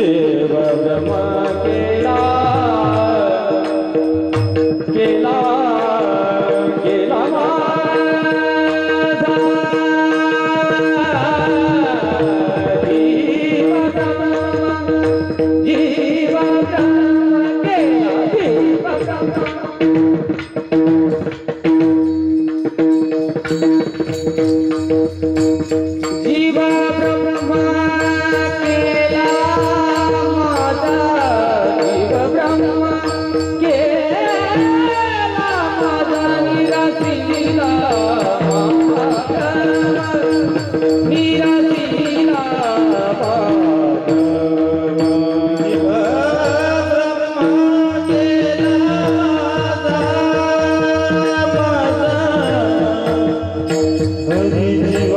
देव ब्रह्मा केला केला केला माझा जीव ब्रह्मा केला जीव ब्रह्मा जीव ब्रह्मा केला माझा जीव ब्रह्मा केला माझा निराशिला निराशिला जीव ब्रह्मा केला हरि जीव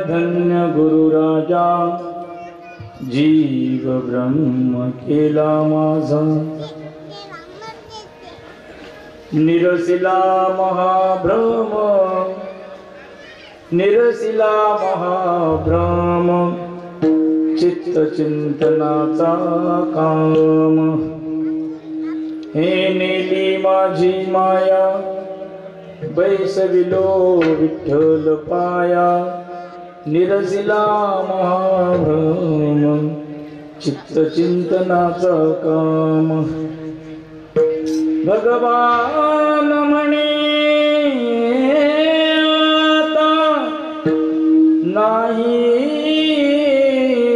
धन्य गुरु राजा जीव ब्रह्म केला माझा निरसिला महाभ्रम चित्त चिंतनाचा काम हे नेली माझी माया बैसविलो विठ्ठल पाया निरसिला महाभ्रम चित्त चिंतनाचा काम भगवान म्हणे आता नाही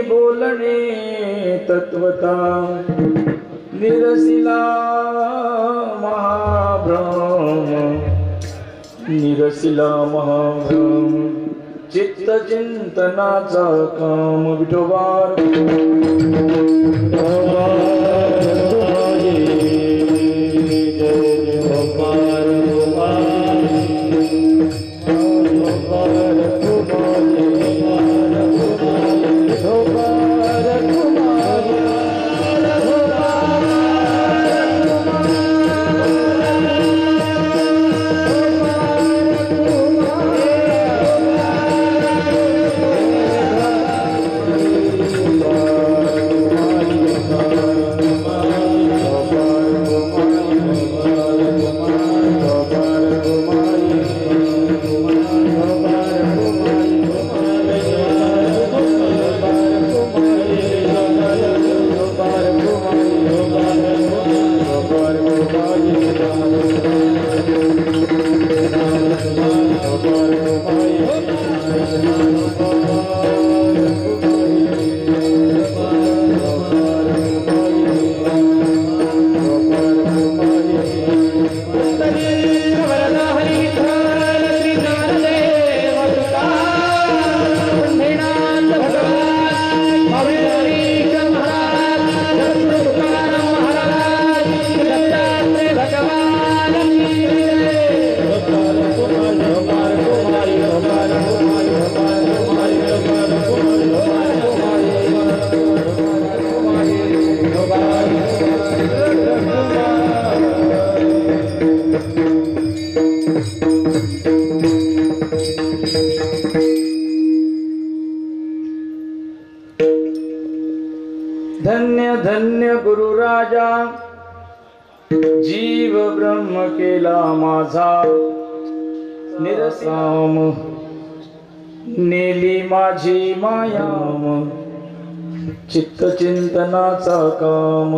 बोलणे तत्वता निरसिला महाभ्रम चित्त चिंतनाचा काम विठोबार धन्य धन्य गुरु राजा जीव ब्रह्म केला माझा निरसाम नेली माझी मायाम चित्त चिंतनाचा काम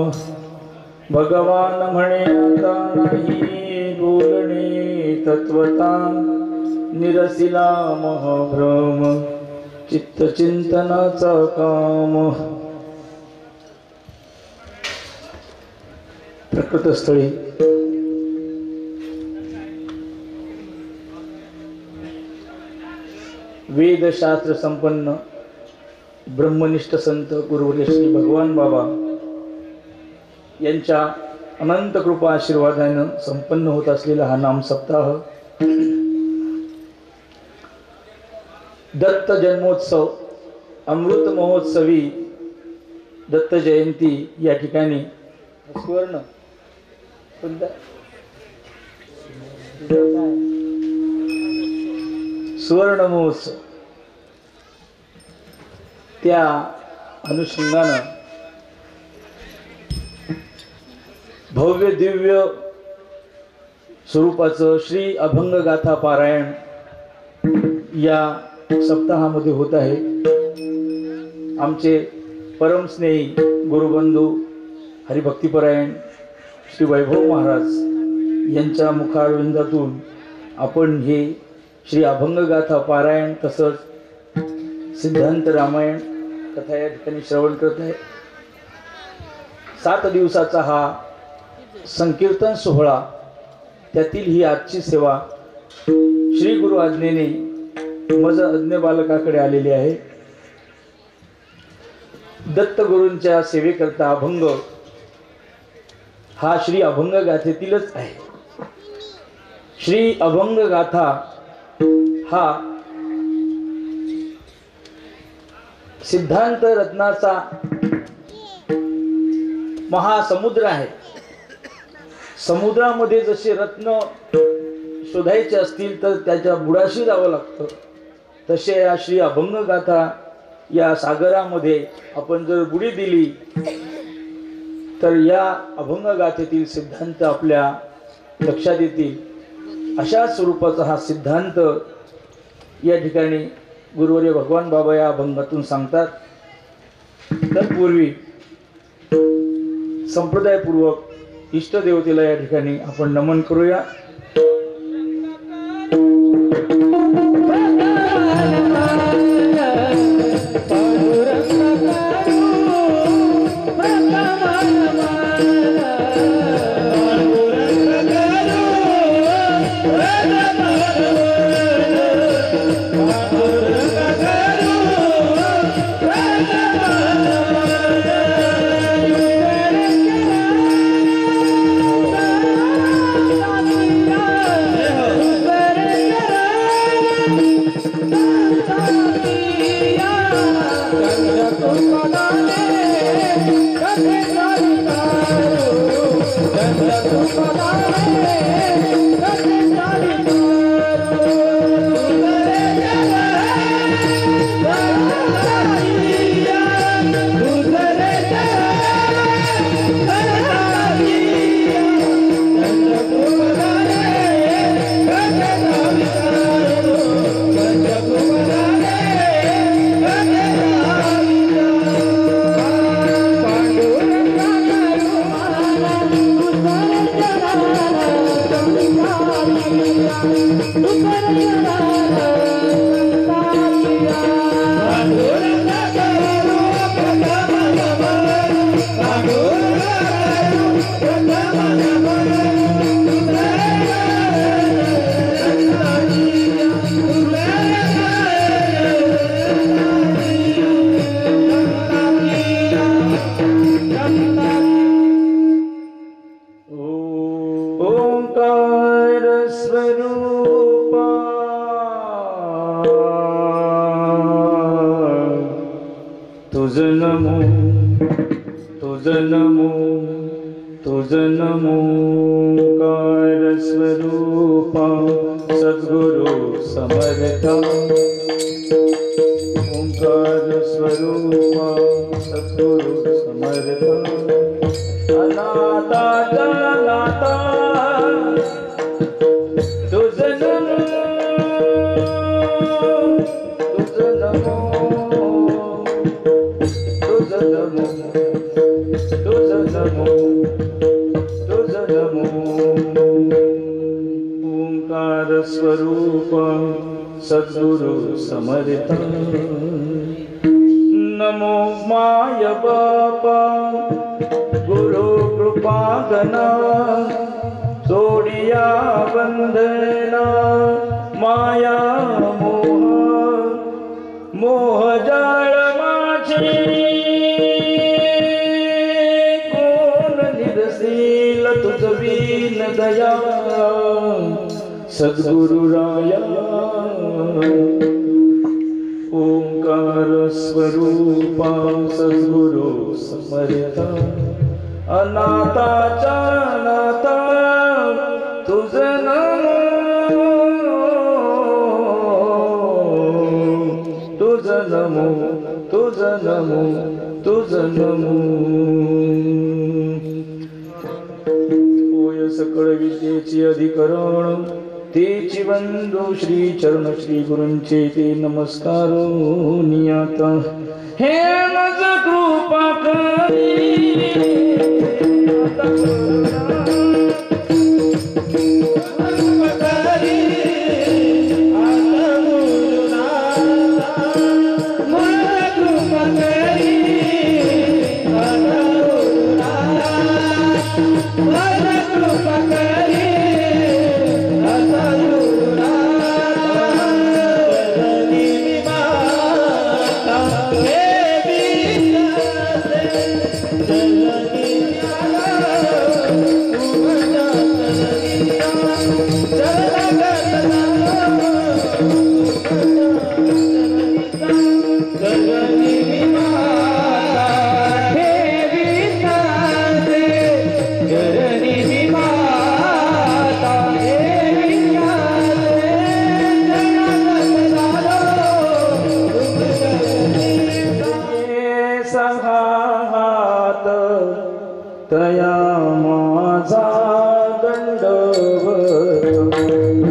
भगवान म्हणे आता नाही बोलणे तत्वता निरसिला महभ्रम चित्त चिंतनाचा काम प्रकृतस्थळी वेदशास्त्र संपन्न ब्रह्मनिष्ठ संत गुरुवर्य श्री भगवान बाबा यांच्या अनंत कृपा आशीर्वादाने संपन्न होत असलेला हा नाम सप्ताह दत्त जन्मोत्सव अमृत महोत्सवी दत्त जयंती या ठिकाणी सुवर्ण सुवर्ण महोत्सव त्या अनुषंगानं भव्य दिव्य स्वरूपाचं श्री अभंगगाथा पारायण या सप्ताहामध्ये होत आहे। आमचे परमस्नेही गुरुबंधू हरिभक्तीपरायण श्री वैभव महाराज यांच्या मुखारविंदातून आपण हे श्री अभंगगाथा पारायण तसंच सिद्धांत रामायण कथा या ठिकाणी श्रवण करत आहे। 7 दिवसाचा हा संकीर्तन सोहळा त्यातील ही आजची सेवा श्री गुरु आज्ञेने मज अज्ञ बालकाकडे आलेली आहे। दत्त गुरूंच्या सेवेकरता अभंग हा श्री अभंग गाथेतीलच आहे। श्री अभंग गाथा हा सिद्धांत रत्नाचा महासमुद्र आहे। समुद्रामध्ये जसे रत्न शोधायचे असतील तर त्याच्या बुडाशी जावं लागतं, तसे या श्री अभंग गाथा या सागरामध्ये आपण जर बुडी दिली तर या अभंग गाथेतील सिद्धांत आपल्या लक्षात येतील। अशा स्वरूपाचा हा सिद्धांत या ठिकाणी गुरुवर्य भगवान बाबा या अभंगातून सांगतात। तत्पूर्वी संप्रदायपूर्वक इष्टदेवतेला या ठिकाणी आपण नमन करूया। तुझ नमो कार स्वरूपा सद्गुरु समर्था ओंकार स्वरूपा सद्गुरु समर्थ अनाथाचा नाथा तुझं नमो तुझं नमो तुझं नमो तुझं नमो तुझं नमो ओंकार स्वरूप सद्गुरु समर्थ नमो माय बापा गुरु कृपा गणा सोडिया बंधना माया मोह मोह जाळ माझे कोण निरसील तुझ बीन दया सद्गुरु राया ओंकार स्वरूपा सद्गुरु समर्थ अनाथाचा नाथा तुझं नमो तुझं नमो तुझं नमो तुझं नमो होय सकळ विद्येचे अधिकरण तेची वंदो श्री चरण श्री गुरूंचे ते नमस्कार नियाता हे मज कृपा करी तया माझा दंडवत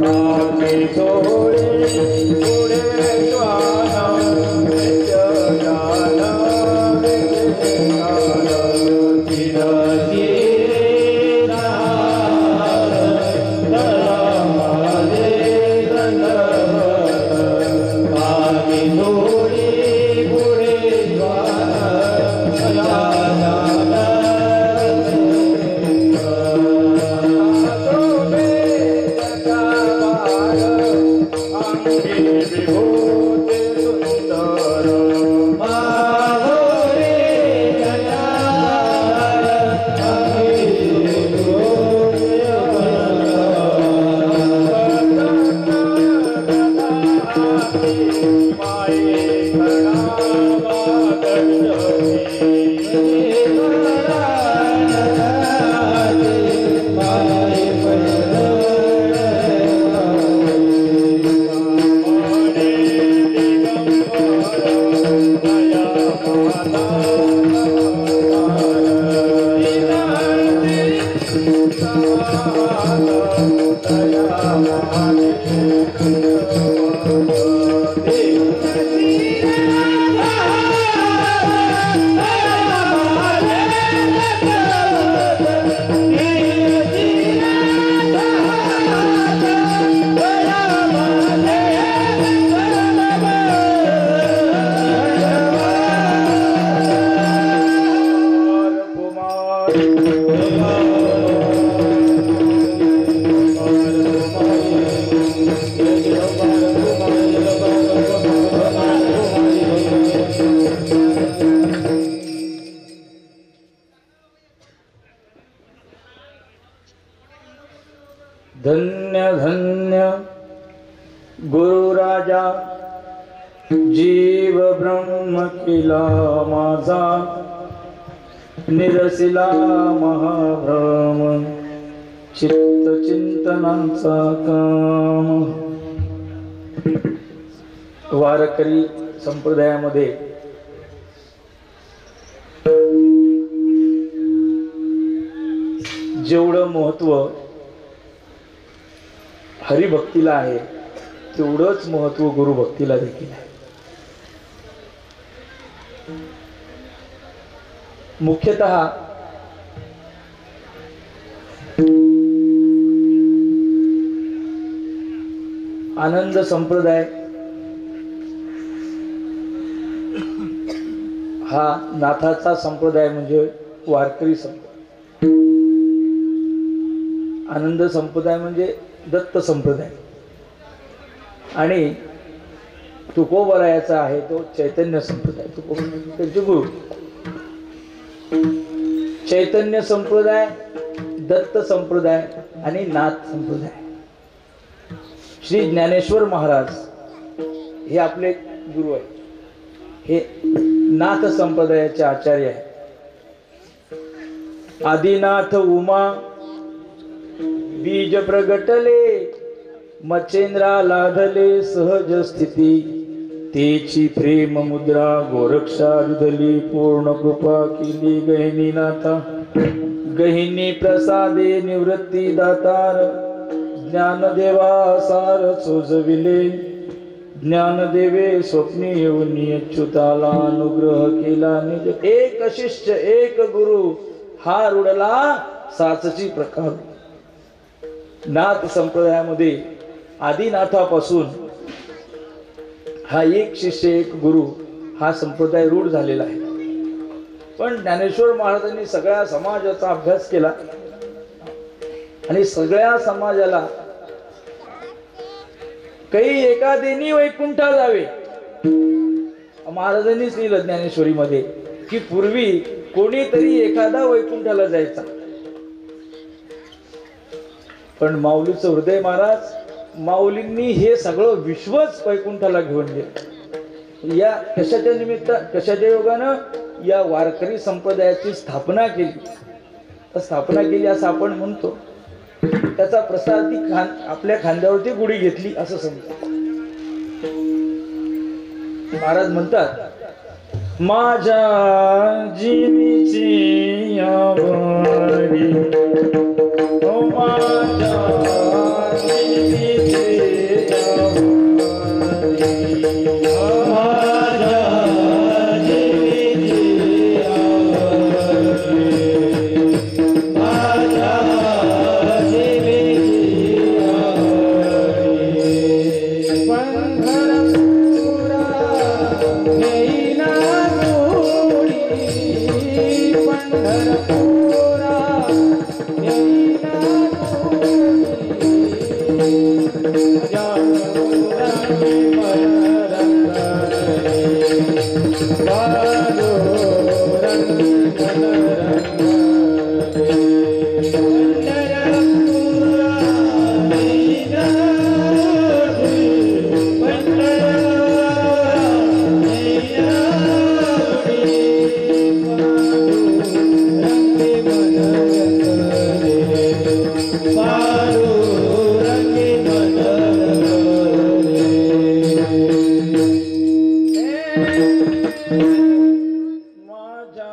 आम्ही सोळे पुढे श्वाना नित्यज्ञाना धन्य धन्य गुरुराजा जीव ब्रह्म केला माझा निरसिला महाभ्रम चित्त चिंतनाचा काम। वारकरी संप्रदायामध्ये जेवढं महत्व हरिभक्तीला आहे तेवढंच महत्व गुरुभक्तीला देखील आहे. मुख्यतः आनंद संप्रदाय हा नाथाचा संप्रदाय म्हणजे वारकरी संप्रदाय. आनंद संप्रदाय म्हणजे दत्त संप्रदाय आणि तुकोबरायाचा आहे तो चैतन्य संप्रदाय. तुकोबराय त्यांचे गुरु. चैतन्य संप्रदाय, दत्त संप्रदाय आणि नाथ संप्रदाय. श्री ज्ञानेश्वर महाराज हे आपले गुरु आहेत. हे नाथ संप्रदायाचे आचार्य आहेत. आदिनाथ उमा बीज प्रगटले, मचेंद्रा लाधले सहज स्थिती, तेची प्रेम मुद्रा गोरक्षा रुधली, पूर्ण कृपा केली गहिनी नाथा. गहिनी प्रसादे निवृत्ती दातार, ज्ञानदेवा सार सोजविले. ज्ञानदेवे स्वप्नी येऊन अच्युताला अनुग्रह केला निज. एक शिष्य एक गुरु हा रुडला साचची प्रकार. नाथ संप्रदायामध्ये आदिनाथापासून हा एक शिष्य एक गुरु हा संप्रदाय रूढ झालेला आहे. पण ज्ञानेश्वर महाराजांनी सगळ्या समाजाचा अभ्यास केला आणि सगळ्या समाजाला काही एकादेनी वैकुंठा जावे महाराजांनीच लिहिलं ज्ञानेश्वरीमध्ये की पूर्वी कोणीतरी एखादा वैकुंठाला जायचा. पण माऊलीचं हृदय महाराज, माऊलींनी हे सगळं विश्वच वैकुंठाला घेऊन गेलं. या कशाच्या निमित्त कशाच्या योगानं या वारकरी संप्रदायाची स्थापना केली असं आपण म्हणतो. त्याचा प्रसार ती आपल्या खांद्यावरती गुढी घेतली असं समजा. महाराज म्हणतात माझ्या जीवीची आवडी, ओ माझ्या जीवीची आवडी, माझ्या जीवीची आवडी, माझ्या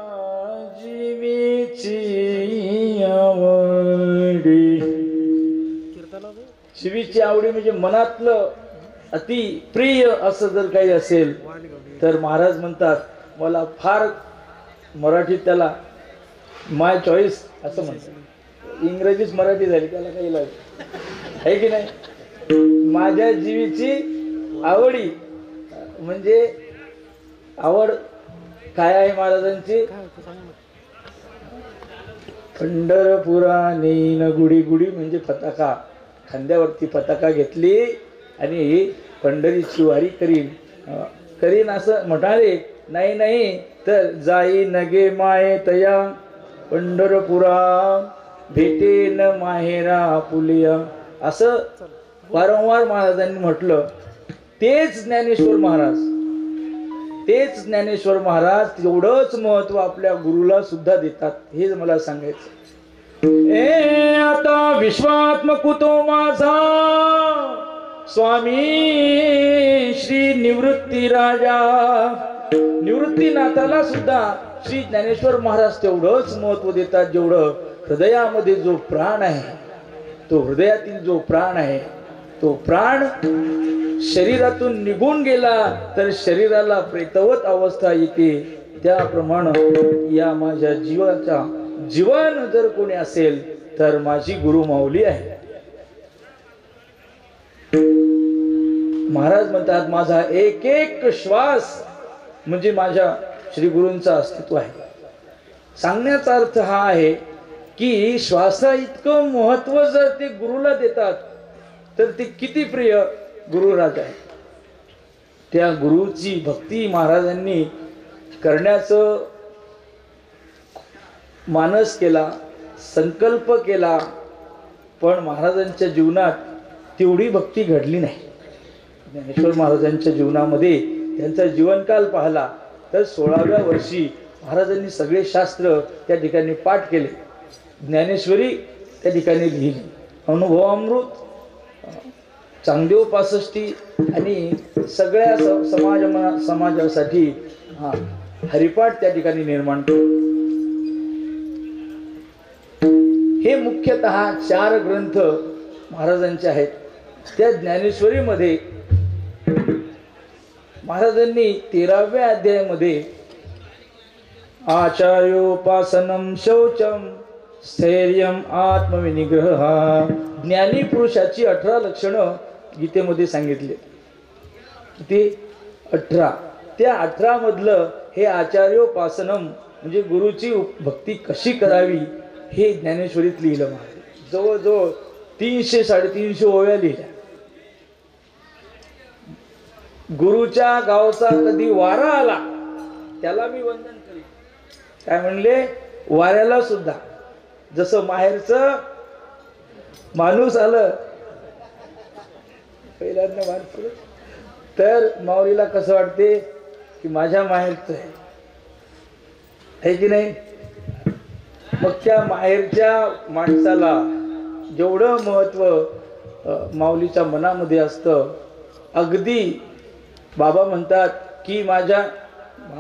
शिवीची आवडी म्हणजे मनातलं अति प्रिय असं जर काही असेल तर महाराज म्हणतात मला फार, मराठीत त्याला माय चॉईस असं म्हणतात. इंग्रजीच मराठी झाली त्याला काही लागेल आहे की नाही. माझ्या जीवीची आवडी म्हणजे आवड काय आहे महाराजांची. पंढरपुरा नेईन गुढी, गुढी म्हणजे पताका, खांद्यावरती पताका घेतली आणि पंढरीची वारी करीन असं म्हणाले. नाही तर जाई नगे माये तया, पंढरपुरा भेटेन माहेरा पुलिया असं वारंवार महाराजांनी म्हटलं. तेच ज्ञानेश्वर महाराज तेवढंच महत्व आपल्या गुरुला सुद्धा देतात. हेच मला सांगायचं. आता विश्वात्मक तो माझा स्वामी श्री निवृत्ती राजा. निवृत्तीनाथाला सुद्धा श्री ज्ञानेश्वर महाराज तेवढंच महत्व देतात जेवढं हृदयामध्ये जो प्राण आहे, तो हृदयातील जो प्राण आहे, तो प्राण शरीरातून निघून गेला तर शरीराला प्रेतवत अवस्था येते. त्याप्रमाणे या माझ्या जीवाचा जीवन जर कोणी असेल तर माझी गुरु माऊली आहे. महाराज म्हणतात माझा एक एक श्वास म्हणजे माझ्या श्री गुरूंचा अस्तित्व आहे. सांगण्याचा अर्थ हा आहे की श्वासा इतकं महत्व जर ते गुरुला देतात तर ते किती प्रिय गुरुराज आहे. त्या गुरुची भक्ती महाराजांनी करण्याचं मानस केला, संकल्प केला, पण महाराजांच्या जीवनात तेवढी भक्ती घडली नाही. ज्ञानेश्वर महाराजांच्या जीवनामध्ये त्यांचा जीवनकाल पाहिला तर 16व्या वर्षी महाराजांनी सगळे शास्त्र त्या ठिकाणी पाठ केले, ज्ञानेश्वरी त्या ठिकाणी लिहिली, अनुभवामृत, चांगदेव 65 आणि सगळ्या समाजासाठी हरिपाठ त्या ठिकाणी निर्माण केले. हे मुख्यतः 4 ग्रंथ महाराजांचे आहेत. त्या ज्ञानेश्वरीमध्ये महाराजांनी 13व्या अध्यायामध्ये आचार्योपासनम शौचम स्थैर्यम आत्मविनिग्रह ज्ञानी पुरुषाची 18 लक्षणं गीतेमध्ये सांगितले. किती? 18. त्या 18 मधलं हे आचार्योपासनम म्हणजे गुरुची भक्ती कशी करावी हे ज्ञानेश्वरीत लिहिलं. महाराज जवळजवळ 300-350 ओव्या लिहिल्या. गुरुच्या गावचा कधी वारा आला त्याला मी वंदन करीन. काय म्हणले? वाऱ्याला सुद्धा. जसं माहेरचं माणूस आलं पहिल्यांदा माणूस तर माऊलीला कसं वाटते की माझ्या माहेरचं आहे की नाही. मग त्या माहेरच्या माणसाला जेवढं महत्व माऊलीच्या मनामध्ये असतं, अगदी बाबा म्हणतात की माझ्या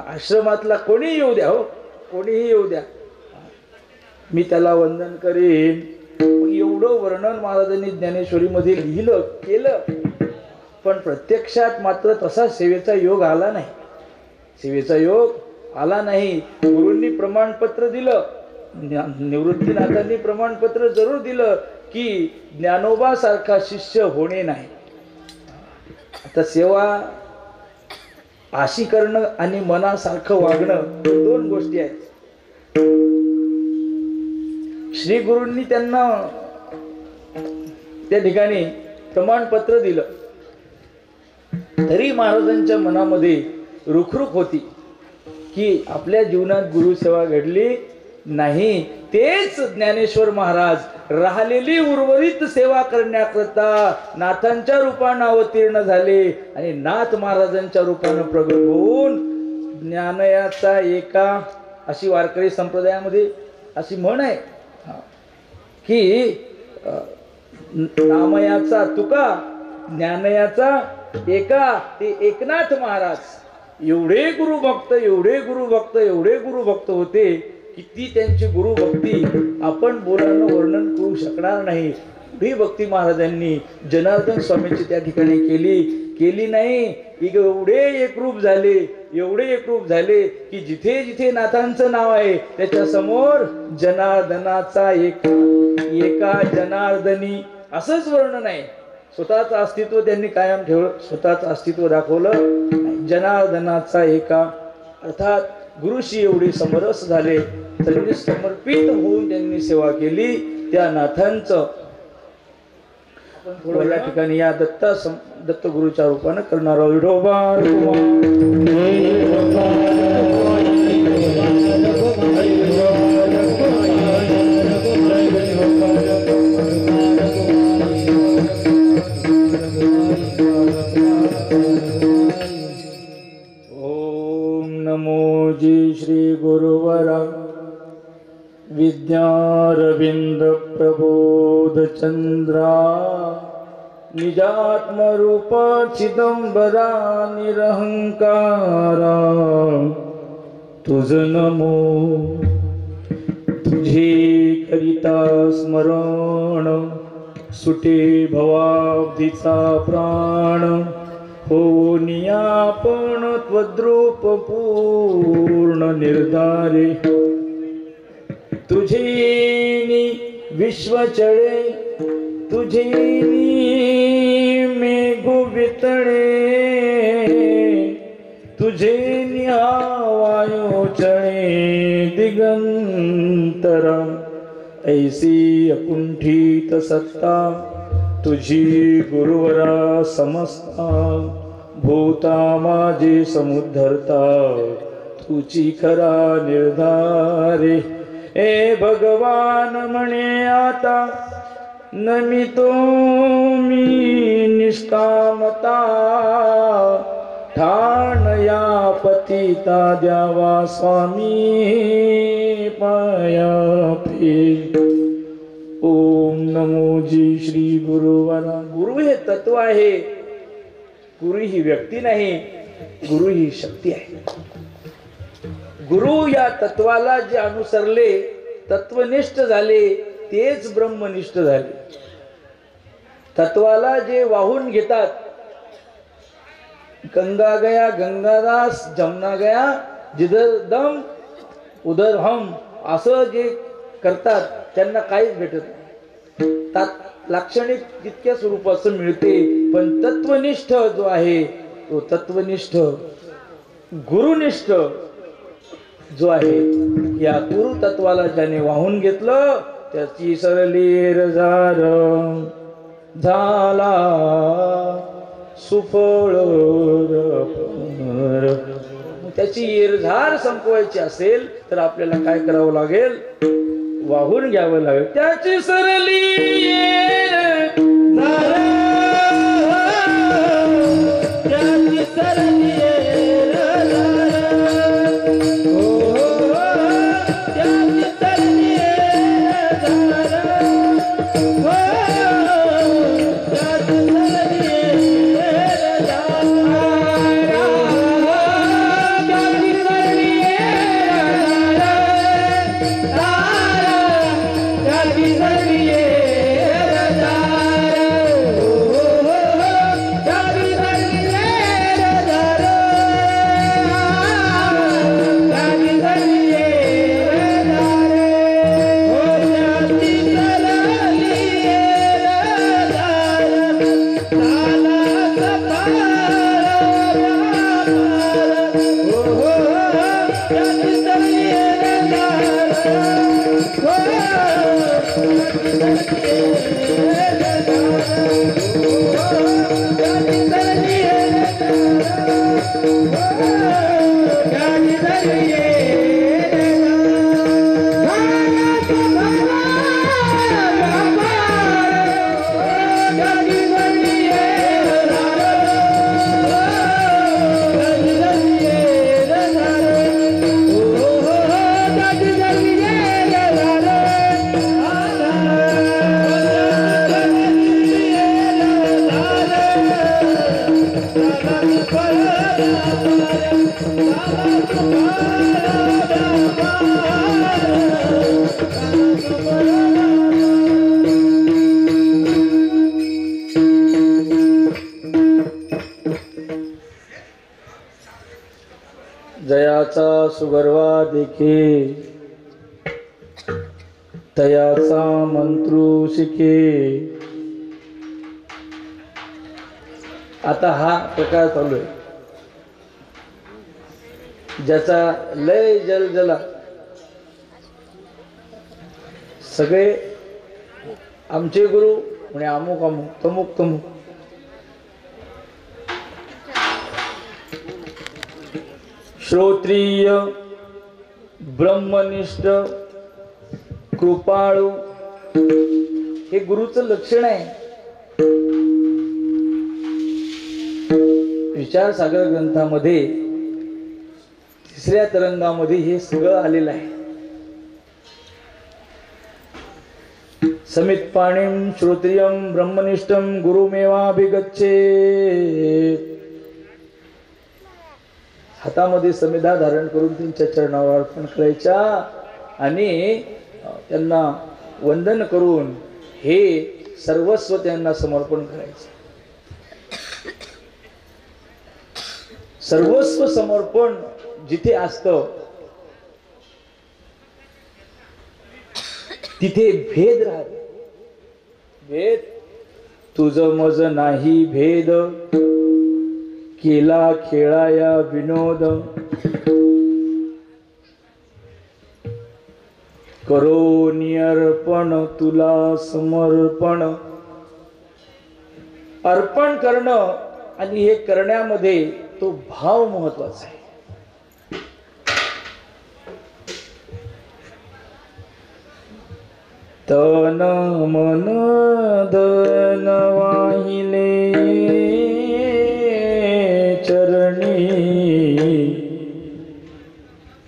आश्रमातला कोणी येऊ द्या, हो कोणीही येऊ द्या, मी त्याला वंदन करीन. एवढं वर्णन महाराजांनी ज्ञानेश्वरीमध्ये लिहिलं केलं, पण प्रत्यक्षात मात्र तसा सेवेचा योग आला नाही. सेवेचा योग आला नाही. गुरूंनी प्रमाणपत्र दिलं, निवृत्तीनाथांनी प्रमाणपत्र जरूर दिलं की ज्ञानोबा सारखा शिष्य होणे नाही. आता सेवा अशी करणं आणि मनासारखं वागणं 2 गोष्टी आहेत. श्री गुरूंनी त्यांना त्या ठिकाणी प्रमाणपत्र दिलं तरी महाराजांच्या मनामध्ये रुखरुख होती की आपल्या जीवनात गुरुसेवा घडली नाही. तेच ज्ञानेश्वर महाराज राहिलेली उर्वरित सेवा करण्याकरता नाथांच्या रूपानं अवतीर्ण झाले आणि नाथ महाराजांच्या रूपानं प्रगट होऊन ज्ञानयाचा एका अशी वारकरी संप्रदायामध्ये अशी म्हण आहे की नामयाचा तुका ज्ञानयाचा एका. ते एकनाथ महाराज एवढे गुरुभक्त एवढे गुरुभक्त एवढे गुरुभक्त होते की ती त्यांची गुरुभक्ती आपण बोलानं वर्णन करू शकणार नाही. ही भक्ती महाराजांनी जनार्दन स्वामीची त्या ठिकाणी केली नाही. एवढे एकरूप झाले, एवढे एकरूप झाले की जिथे जिथे नाथांचं नाव आहे त्याच्या समोर जनार्दनाचा एका जनार्दनी असंच वर्णन आहे. स्वतःचं अस्तित्व त्यांनी कायम ठेवलं, स्वतःचं अस्तित्व दाखवलं. जनार्दनाचा एका अर्थात गुरुशी एवढे समरस झाले, सगळे समर्पित होऊन त्यांनी सेवा केली. त्या नाथांचं आपण या ठिकाणी या दत्त गुरुच्या रूपानं करणारा विठोबा श्री गुरुवरा विद्यारविंद प्रबोध चंद्रा निजात्मरूप चिदंबरा निरहंकारा तुझ नमो. तुझे करिता करिता स्मरण सुटे भवाब्धीचा प्राण होऊनी आपण त्वद्रूप पूर्ण निर्धारे तुझेनी विश्वचळे तुझेनी मेघु वितळे तुझेनी वायू चळे दिगंतरा ऐसी अकुंठित सत्ता तुझी गुरुवरा समस्ता भूता माझे समुद्धरता तुझी खरा निर्धारे ए भगवान म्हणे आता नमितो मी निष्कामता ठाण या पतिता द्यावा स्वामी पायापी ओम नमो जी श्री गुरुवरा गुरु हे तत्व आहे गुरु ही व्यक्ती नाही गुरु ही शक्ती आहे गुरु या तत्वाला जे अनुसरले तत्वनिष्ठ झाले तेच ब्रह्मनिष्ठ झाले तत्वाला जे वाहून घेतात गंगा गया गंगादास जमुना गया जिधर दम उधर हम असं जे करतात त्यांना काहीच भेटत नाही लाक्षणिक तितक्या स्वरूपाचं मिळते पण तत्वनिष्ठ जो आहे तो तत्वनिष्ठ गुरुनिष्ठ जो आहे या गुरु तत्वाला ज्याने वाहून घेतलं त्याची सरली रजार झाला सुफळ त्याची इरझार संपवायची असेल तर आपल्याला काय करावं लागेल वाहून घ्यावं लागेल त्याची सरली त्याची सरली जयाचा सुगर्वा देखे तयाचा मंत्रू शिके आता हा प्रकार चालू आहे ज्याचा लय जलजला सगळे आमचे गुरु म्हणजे अमुक अमुक तमुक तमुक श्रोत्रिय ब्रह्मनिष्ठ कृपाळू हे गुरुचं लक्षण आहे विचार सागर ग्रंथामध्ये तिसऱ्या तरंगामध्ये हे सगळं आलेलं आहे समित पाणीम श्रोत्रियम ब्रह्मनिष्ठम गुरुमेवाभिगच्छे हातामध्ये समिधा धारण करून त्यांच्या चरणावर अर्पण करायच्या आणि त्यांना वंदन करून हे सर्वस्व त्यांना समर्पण करायचं. सर्वस्व समर्पण जिथे असतं तिथे भेद राहते. भेद तुझ मज नाही भेद, केला खेळाया विनोद, करो निअर्पण तुला समर्पण. अर्पण करणं आणि हे करण्यामध्ये तो भाव महत्वाचा आहे. तन मन धन वाहिले चरणी,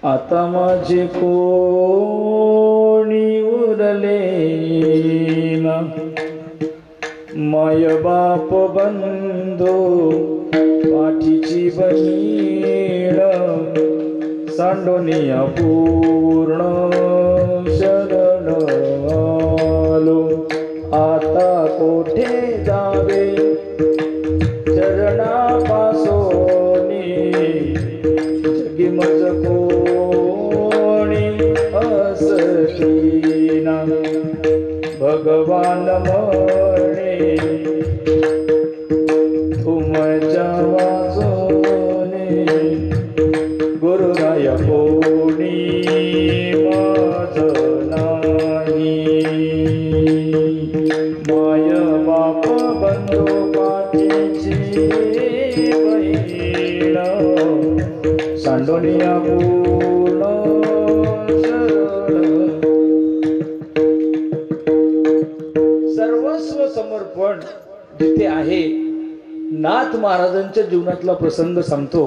आता माझे कोणी उरले ना. माय बाप बंधू पाठीची बहीण, सांडोनिया पूर्ण शरण आलो. आता कोठे जावे चरणापासोनी, जगी मज कोणी असतीना. भगवान म्हणे तुमच्या वाचोने, गुरुराया कोणी माझ नाही. माय बाप बंधू पाठीची बहीण, सांडोनिया पूर्ण शरण. सर्वस्व समर्पण जिथे आहे. नाथ महाराजांच्या जीवनातला प्रसंग सांगतो.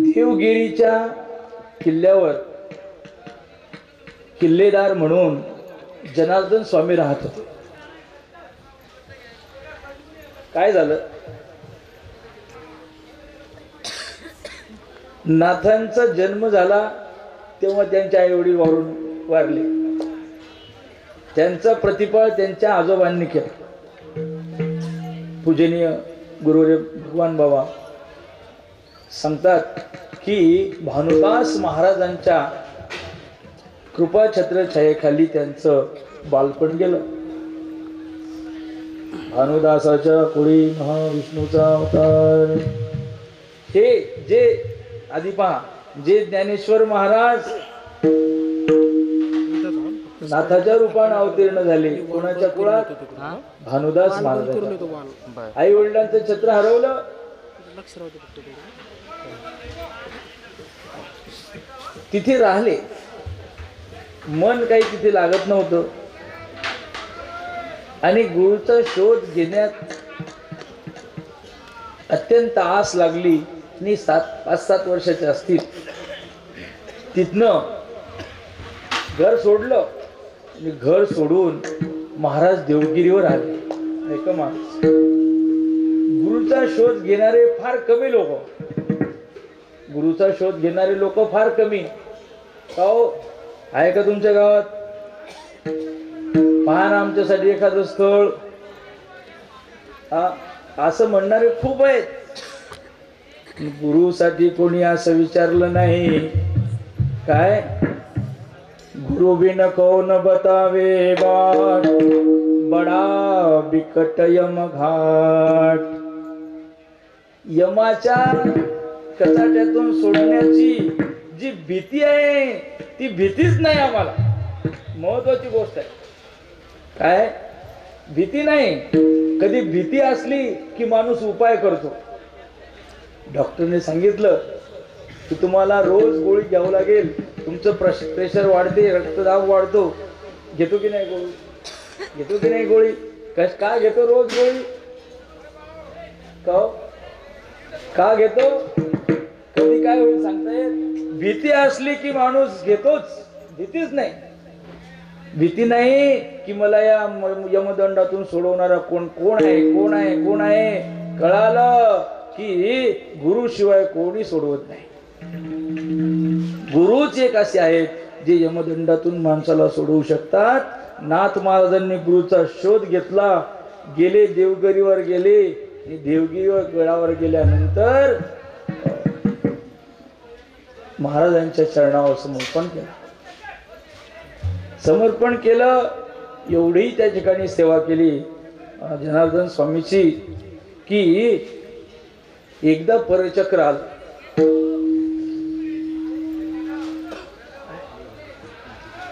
देवगिरीच्या किल्ल्यावर किल्लेदार म्हणून जनार्दन स्वामी राहत होते. काय झालं, नाथांचा जन्म झाला तेव्हा त्यांच्या आई वडील वारले. त्यांचा प्रतिपाळ त्यांच्या आजोबांनी केला. पूजनीय गुरुदेव भगवान बाबा सांगतात की भानुदास महाराजांच्या कृपा छत्रछायेखाली त्यांचं बालपण गेलं. भानुदासाच्या कुळी महाविष्णूचा अवतार. हे जे आधी पहा, जे ज्ञानेश्वर महाराज नाथाच्या रूपाने अवतीर्ण झाले. कोणाच्या कुळात? भानुदास महाराज. आई वडिलांचं छत्र हरवलं. तिथे राहिले. मन काही तिथे लागत नव्हतं आणि गुरुचा शोध घेण्यात अत्यंत आस लागली. आणि 5-7 वर्षाचे असतील. तिथनं घर सोडलं आणि घर सोडून महाराज देवगिरीवर आले. ऐका महाराज, गुरुचा शोध घेणारे फार कमी लोक. गुरुचा शोध घेणारे लोक फार कमी. का हो, आहे का तुमच्या गावात? पहा ना आमच्यासाठी एखादं स्थळ. असं म्हणणारे खूप आहेत. गुरुसाठी कोणी असं विचारलं नाही. काय गुरु बिन कौन बतावे बाट, बडा बिकट यम घाट. यमाच्या कचाट्यातून सोडण्याची जी भीती आहे ती भीतीच नाही आम्हाला. महत्वाची गोष्ट आहे. काय भीती नाही. कधी भीती असली की माणूस उपाय करतो. डॉक्टरने सांगितलं की तुम्हाला रोज गोळी घ्यावं लागेल. तुमचं प्रेशर वाढते, रक्तदाब वाढतो. घेतो की नाही गोळी? घेतो की नाही गोळी? का घेतो रोज गोळी? का घेतो? कधी काय होईल सांगता येत. भीती असली की माणूस घेतोच. भीतीच नाही. भीती नाही की मला या यमदंडातून सोडवणारा कोण आहे. कळालं की गुरु शिवाय कोणी सोडवत नाही. गुरुच एक असे आहेत जे यमदंडातून माणसाला सोडवू शकतात. नाथ महाराजांनी गुरुचा शोध घेतला, गेले देवगिरीवर गेले. देवगिरीवर गडावर गेल्यानंतर महाराजांच्या चरणावर समर्पण केलं. एवढी त्या ठिकाणी सेवा केली जनार्दन स्वामीची की एकदा परचक्र आलं.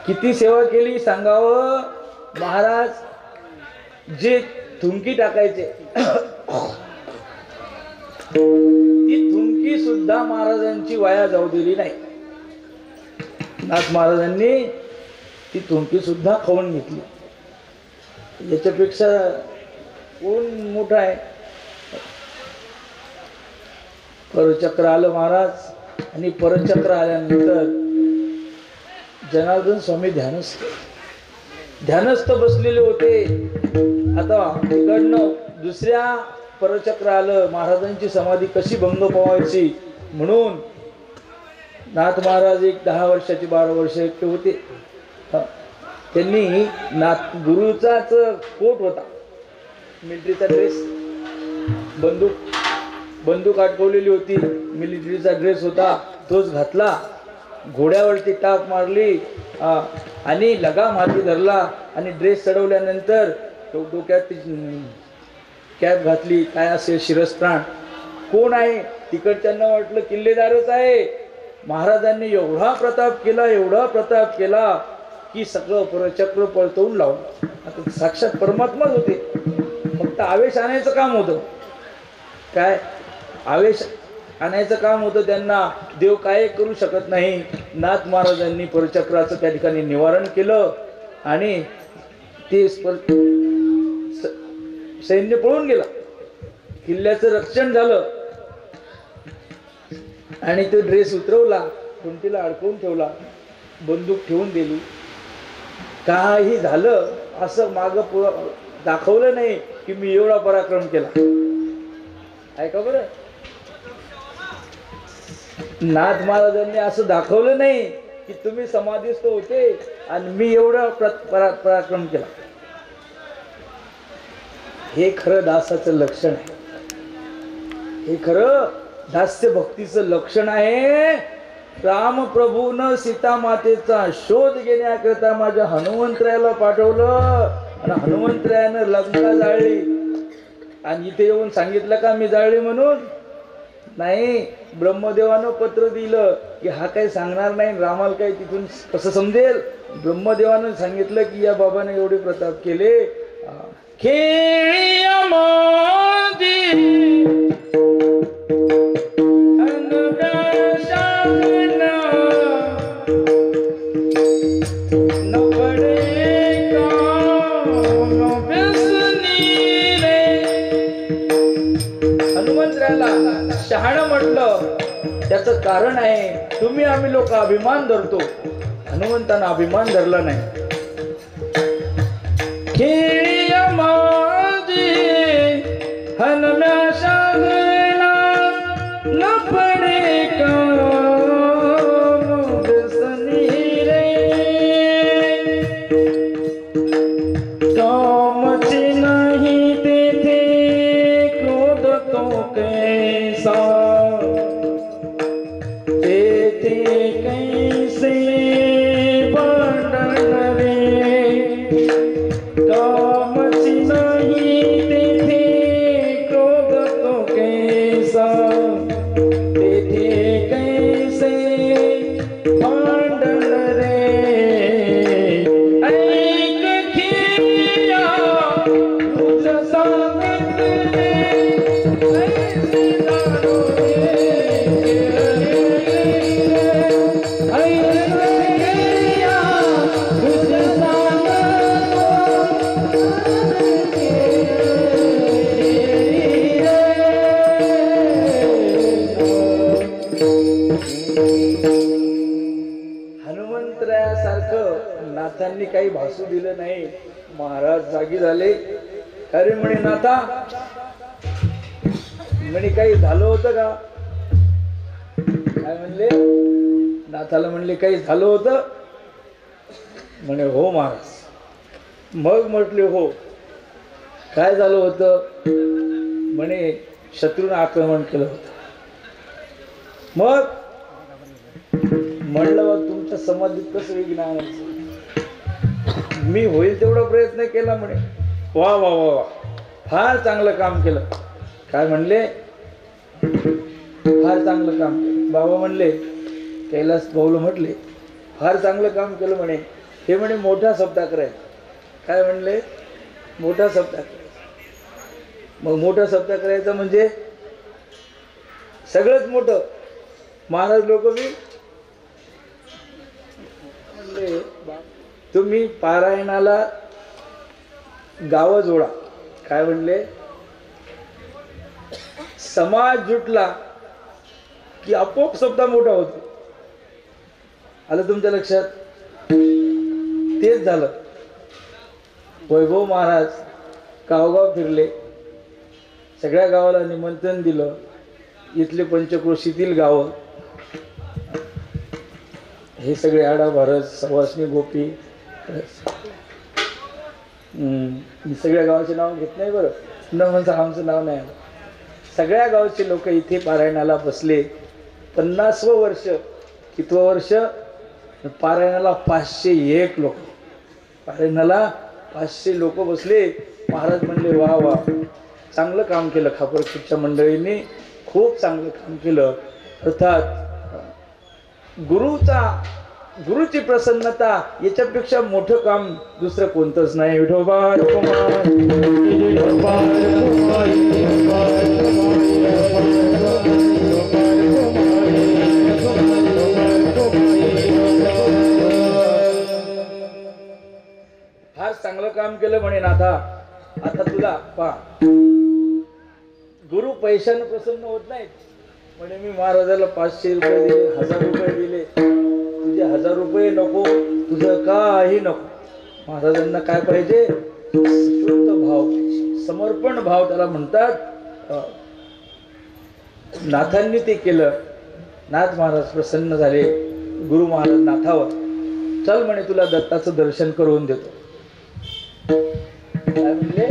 किती सेवा केली सांगावं. महाराज जे थुंकी टाकायचे ती थुंकी सुद्धा महाराजांची वाया जाऊ दिली नाही. नाथ महाराजांनी ती थुंकी सुद्धा खाऊन घेतली. याच्यापेक्षा कोण मोठा आहे. परचक्र आलं महाराज. आणि परचक्र आल्यानंतर जनार्दन स्वामी ध्यानस्थ बसलेले होते. आता तिकडनं दुसऱ्या परचक्र आलं. महाराजांची समाधी कशी भंग पावायची म्हणून नाथ महाराज एक 10 वर्षाचे 12 वर्ष एकटे होते. त्यांनी नाथ गुरुचाच कोट होता, मिलिटरीचा ड्रेस, बंदूक अटकवलेली होती, मिलिटरीचा ड्रेस होता, तोच घातला. घोड्यावरती टाप मारली आणि लगाम हाती धरला आणि ड्रेस चढवल्यानंतर डोक्यात कॅप घातली. काय असेल शिरस्त्राण. कोण आहे. तिकडच्यांना वाटलं किल्लेदारच आहे. महाराजांनी एवढा प्रताप केला की सगळं परचक्र पळतवून लावलं. आता साक्षात परमात्माच होते. फक्त आवेश आणायचं काम होतं. काय आवेश आणायचं काम होतं त्यांना. देव काय करू शकत नाही. नाथ महाराजांनी परचक्राचं त्या ठिकाणी निवारण केलं आणि ते सैन्य पळून गेला. किल्ल्याचं रक्षण झालं आणि तो ड्रेस उतरवला, कुंटीला अडकवून ठेवला, बंदूक ठेवून दिली. काही झालं असं माग दाखवलं नाही की मी एवढा पराक्रम केला. ऐका बरं, नाथ महाराजांनी असं दाखवलं नाही की तुम्ही समाधीस्थ होते आणि मी एवढा पराक्रम केला. हे खरं दासाचं लक्षण आहे. हे खरं दास्य भक्तीचं लक्षण आहे. रामप्रभूनं सीता मातेचा शोध घेण्याकरता माझ्या हनुमंतरायाला पाठवलं आणि हनुमंतरायानं लंका जाळली. आणि इथे येऊन सांगितलं का मी जाळली म्हणून? नाही. ब्रह्मदेवानं पत्र दिलं की हा काही सांगणार नाही, रामाला काही तिथून कसं समजेल. ब्रह्मदेवानं सांगितलं की या बाबाने एवढे प्रताप केले. हनुमंतरायाला शहाणं म्हटलं त्याचं कारण आहे. तुम्ही आम्ही लोक अभिमान धरतो, हनुमंतांना अभिमान धरला नाही. हनुमंतरायासारखं नाथांनी काही भासू दिलं नाही. महाराज जागी झाले. अरे म्हणे नाथा, म्हणे काही झालं होतं का? काय म्हणले? नाथाला म्हणले काही झालं होतं? म्हणे हो महाराज. मग म्हटले हो, काय झालं होतं? म्हणे शत्रूने आक्रमण केलं होतं. मग म्हणलं बा तुमच्या समाधीत कसं विघ्न आणायचं? मी होईल तेवढा प्रयत्न केला म्हणे. वा वा वा वा, फार चांगलं काम केलं. काय म्हणले? फार चांगलं काम केलं. बाबा म्हणले, कैलास भाऊला म्हटले फार चांगलं काम केलं म्हणे. हे म्हणे मोठा सप्ताह करायचा. काय म्हणले? मोठा सप्ताह करायचा. मग मोठा सप्ताह करायचा म्हणजे सगळंच मोठं. महाराज लोक मी म्हणले तुम्ही पारायणाला गावं जोडा. काय म्हणले? समाज जुटला की आपोआप सप्ताह मोठा होतो. आलं तुमच्या लक्षात? तेच झालं. वैभव महाराज गावगाव फिरले, सगळ्या गावाला निमंत्रण दिलं. इथले पंचक्रोशीतील गावं, हे सगळे आडा भारत, सवासणी, गोपी, मी सगळ्या गावाचे नाव घेत नाही बरं, न म्हणता आमचं नाव नाही आलं. सगळ्या गावचे लोक इथे पारायणाला बसले. 50वं वर्ष, कितवं वर्ष? पारायणाला 501 लोक, पारायणाला 500 लोक बसले. महाराज म्हणले वा वा, चांगलं काम केलं. खापरखेडच्या मंडळींनी खूप चांगलं काम केलं. अर्थात गुरुची प्रसन्नता याच्यापेक्षा मोठं काम दुसरं कोणतंच नाही. विठोबा फार चांगलं काम केलं म्हणे नाथा. आता तुला पा गुरु पैशाने प्रसन्न होत नाहीत म्हणे. मी महाराजाला 500 रुपये दिले, 1000 रुपये दिले, तुझे 1000 रुपये नको, तुझं काही नको. महाराजांना काय पाहिजे? शुद्ध भाव पाहिजे, समर्पण भाव त्याला म्हणतात. नाथांनी ते केलं. नाथ महाराज प्रसन्न झाले. गुरु महाराज नाथावर, चल म्हणे तुला दत्ताचं दर्शन करून देतो. काय म्हणले?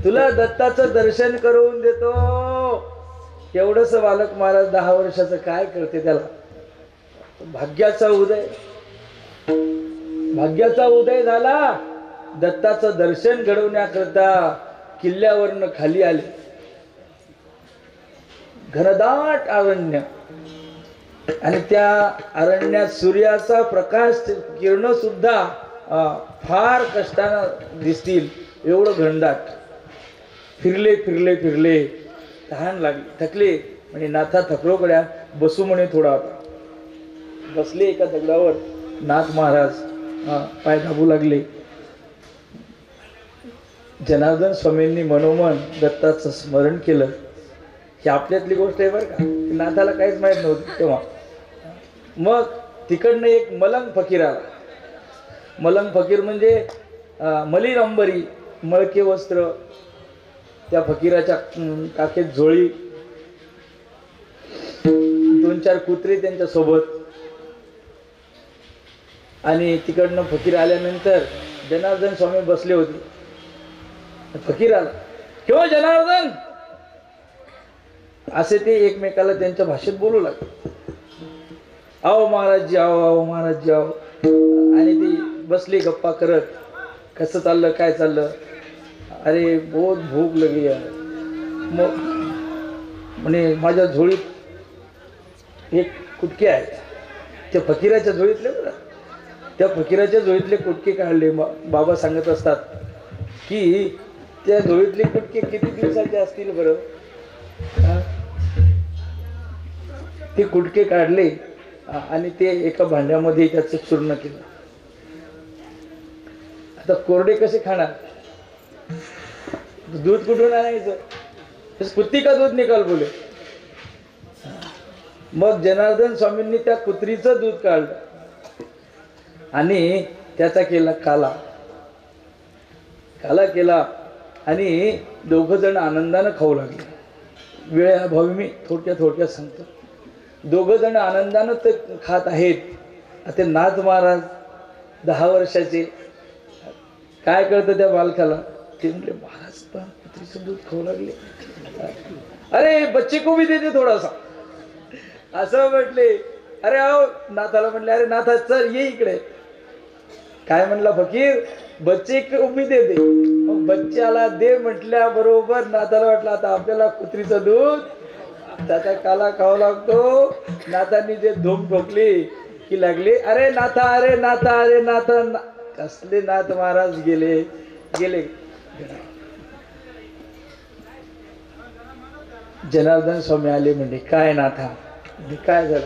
तुला दत्ताचं दर्शन करून देतो. एवढंच बालक महाराज 10 वर्षाचं काय करते त्याला? भाग्याचा उदय झाला. दत्ताचं दर्शन घडवण्याकरता किल्ल्यावरनं खाली आले. घनदाट अरण्य, आणि त्या अरण्यात सूर्याचा प्रकाश किरण सुद्धा फार कष्टानं दिसतील एवढं घनदाट. फिरले फिरले फिरले, तहान लागली, थकले. म्हणजे नाथा थकलो गड्या, बसू म्हणे थोडा. बसले एका दगडावर. नाथ महाराज पाय दाबू लागले. जनार्दन स्वामींनी मनोमन दत्ताचं स्मरण केलं. ही आपल्यातली गोष्ट आहे बरं का, नाथाला काहीच माहीत नव्हतं तेव्हा. मग तिकडनं एक मलंग फकीर आला. मलंग फकीर म्हणजे मलिर अंबरी, मळके वस्त्र, त्या फकीराच्या काखेत झोळी, 2-4 कुत्रे त्यांच्या सोबत. आणि तिकडनं फकीर आल्यानंतर जनार्दन स्वामी बसले होते. फकीर आला, केव्हा जनार्दन, असे ते एकमेकाला त्यांच्या भाषेत बोलू लागले. आओ महाराज जी आओ, आओ महाराज जी आओ. आणि ती बसली गप्पा करत. कसं चाललं, काय चाललं? अरे बहुत भूक लगी आहे. मग म्हणे माझ्या झोळीत एक कुटके आहेत. त्या फकीराच्या झोळीतले बरं, त्या फकीराच्या झोळीतले कुटके काढले. बाबा सांगत असतात की त्या झोळीतले कुटके किती दिवसाचे असतील बरं? ते कुटके काढले आणि ते एका भांड्यामध्ये त्याचं चूर्ण केलं. आता कोरडे कसे खाणार? दूध कुठून आणायचं? कुत्ती का दूध निकाल बोले. मग जनार्दन स्वामींनी त्या कुत्रीचं दूध काढलं आणि त्याचा केला काला केला आणि दोघं जण आनंदानं खाऊ लागले. वेळेअभावी मी थोडक्यात सांगतो. दोघं जण आनंदानं ते खात आहेत. ते नाथ महाराज 10 वर्षाचे. काय कळतं त्या बालकाला? ते म्हणले महाराज पण कुत्रीचं दूध खाऊ लागले. अरे बच्चे को भी देते थोडासा, असं म्हटले. अरे आओ नाथाला म्हणले, अरे नाथा चल ये इकडे. काय म्हणला फकीर? बच्चे को भी दे दे. मग बच्च्याला दे म्हटल्या बरोबर नाथाला वाटलं आता आपल्याला कुत्रीचं दूध त्याचा काला खावा लागतो. नाथांनी जे धूम ठोकली की लागली, अरे नाथा, अरे नाथा, अरे नाथा. कसले नाथ महाराज गेले गेले. जनार्दन स्वामी आले म्हणजे काय नाथा काय झालं?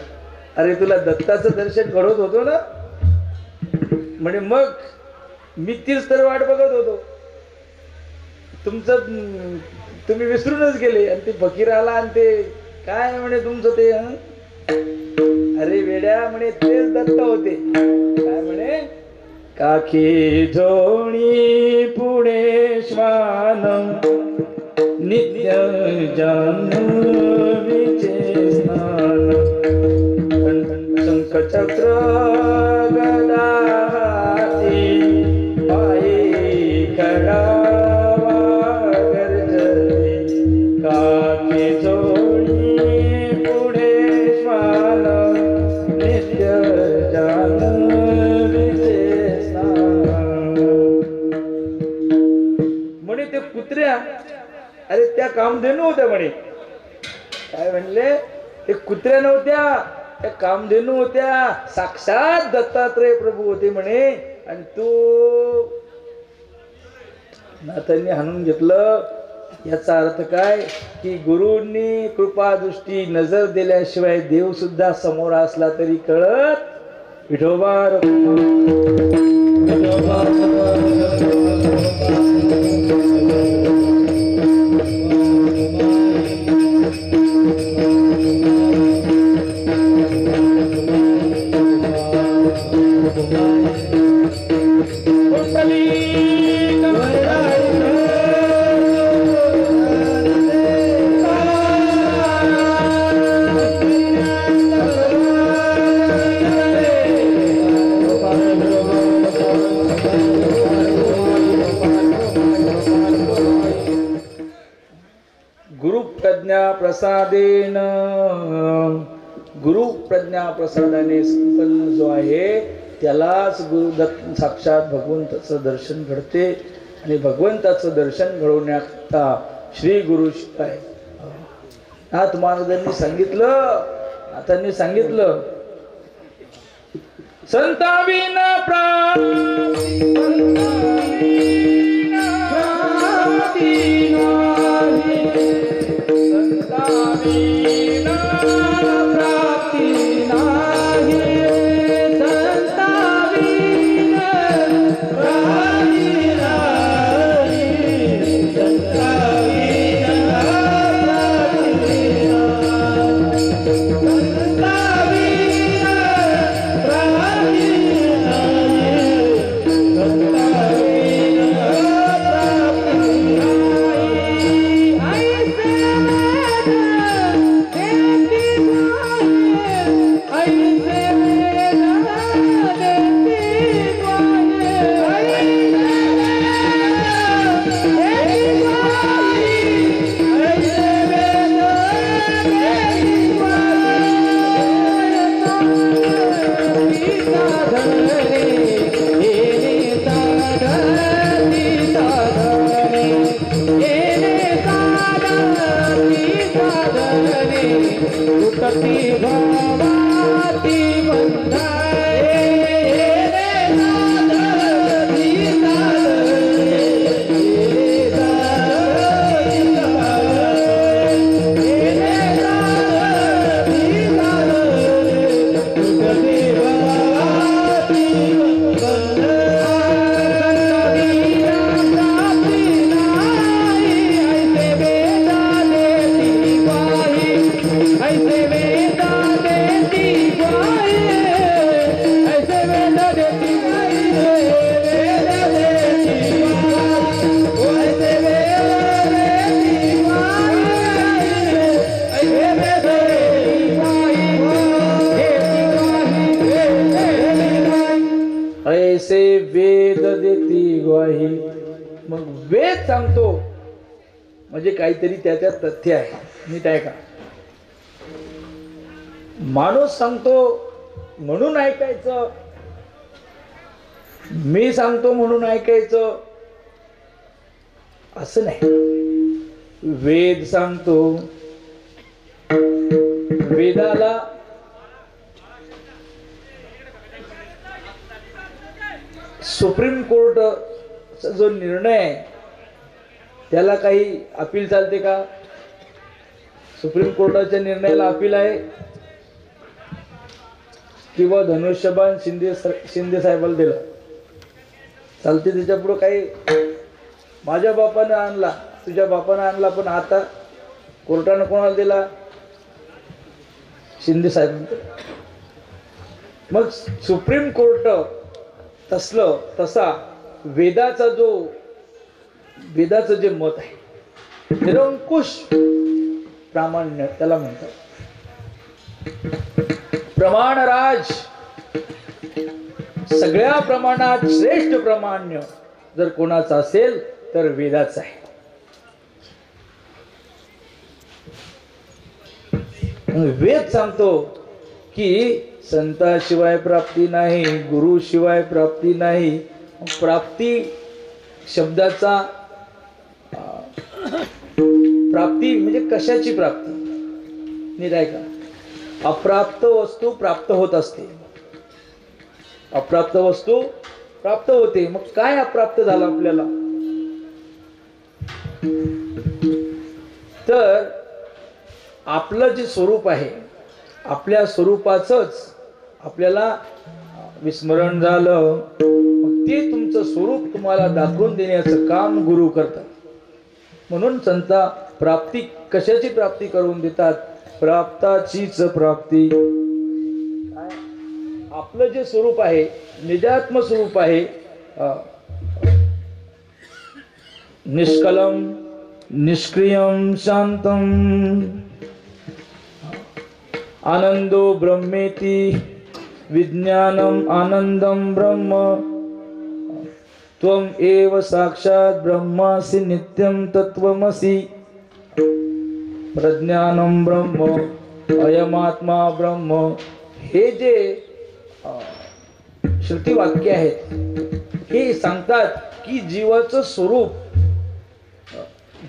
अरे तुला दत्ताचं दर्शन घडवत होतो ना म्हणे. मग मी तीच तर वाट बघत होतो तुमचं, तुम्ही विसरूनच गेले. आणि ते फकीर आला आणि ते काय म्हणे तुमचं ते, अरे वेड्या म्हणे तेच दत्त होते. काय म्हणे? काकी जोणी पुढे श्वान नित्य जान्हवीचे स्नान शंखचक्र गदा हाती पायी खडावा गर्जते. काकी जोडी पुढे श्वान नित्य जान्हवीचे स्नान. म्हणे ते कुत्र्या, अरे त्या कामधेनू होत्या म्हणे. काय म्हणले? ते कुत्र्या नव्हत्या, त्या कामधेनू होत्या. साक्षात दत्तात्रय प्रभू होते म्हणे. आणि तू नाथांनी हाणून घेतलं. याचा अर्थ काय की गुरूंनी कृपा दृष्टी नजर दिल्याशिवाय देव सुद्धा समोर असला तरी कळत विठोबा. प्रसादेन, गुरु प्रज्ञा प्रसादाने संपन्न जो आहे त्यालाच गुरुदत्त साक्षात भगवंताचं दर्शन घडते. आणि भगवंताचं दर्शन घडवण्याकरता श्री गुरु शिवाय नाथ महाराजांनी सांगितलं, नाथांनी सांगितलं, संताविना प्राप्ती जैसे वेद देती ग्वाही. मग वेद सांगतो म्हणजे काहीतरी त्याच्यात तथ्य आहे. नीट आहे का? माणूस सांगतो म्हणून ऐकायचं, मी सांगतो म्हणून ऐकायचं असं नाही. वेद सांगतो, वेदाला सुप्रीम कोर्टचा जो निर्णय आहे त्याला काही अपील चालते का? सुप्रीम कोर्टाच्या निर्णयाला अपील आहे किंवा धनुष्यबाण शिंदे साहेबाला दिला चालते? त्याच्या पुढे काही माझ्या बापानं आणला, तुझ्या बापानं आणला, पण आता कोर्टानं कोणाला दिला? शिंदे साहेब. मग सुप्रीम कोर्ट तसा वेदाचं जे मत आहे निरंकुश प्रामाण्य त्याला म्हणतात. प्रमाणराज, सगळ्या प्रमाणात श्रेष्ठ प्रामाण्य जर कोणाचं असेल तर वेदाचं आहे. वेद सांगतो की संताशिवाय प्राप्ती नाही, गुरु शिवाय प्राप्ती नाही. प्राप्ती शब्दाचा प्राप्ती म्हणजे कशाची प्राप्ती? नीट आहे का? अप्राप्त वस्तू प्राप्त होत असते, अप्राप्त वस्तू प्राप्त होते. मग काय अप्राप्त झालं आपल्याला? तर आपलं जे स्वरूप आहे, आपल्या स्वरूपाचंच आपल्याला विस्मरण झालं. मग ते तुमचं स्वरूप तुम्हाला दाखवून देण्याचं काम गुरु करतात. म्हणून संता प्राप्ती कशाची प्राप्ती करून देतात? प्राप्ताचीच प्राप्ती. आपलं जे स्वरूप आहे, निजात्म स्वरूप आहे, निष्कलम निष्क्रियम शांतम आनंदो ब्रह्मेति विज्ञानम आनंदम ब्रह्म त्वम एव साक्षात ब्रह्मासि नित्यम तत्वमसि प्रज्ञानम ब्रह्म अयमात्मा ब्रह्म. हे जे श्रुती वाक्य आहेत हे सांगतात की जीवाचं स्वरूप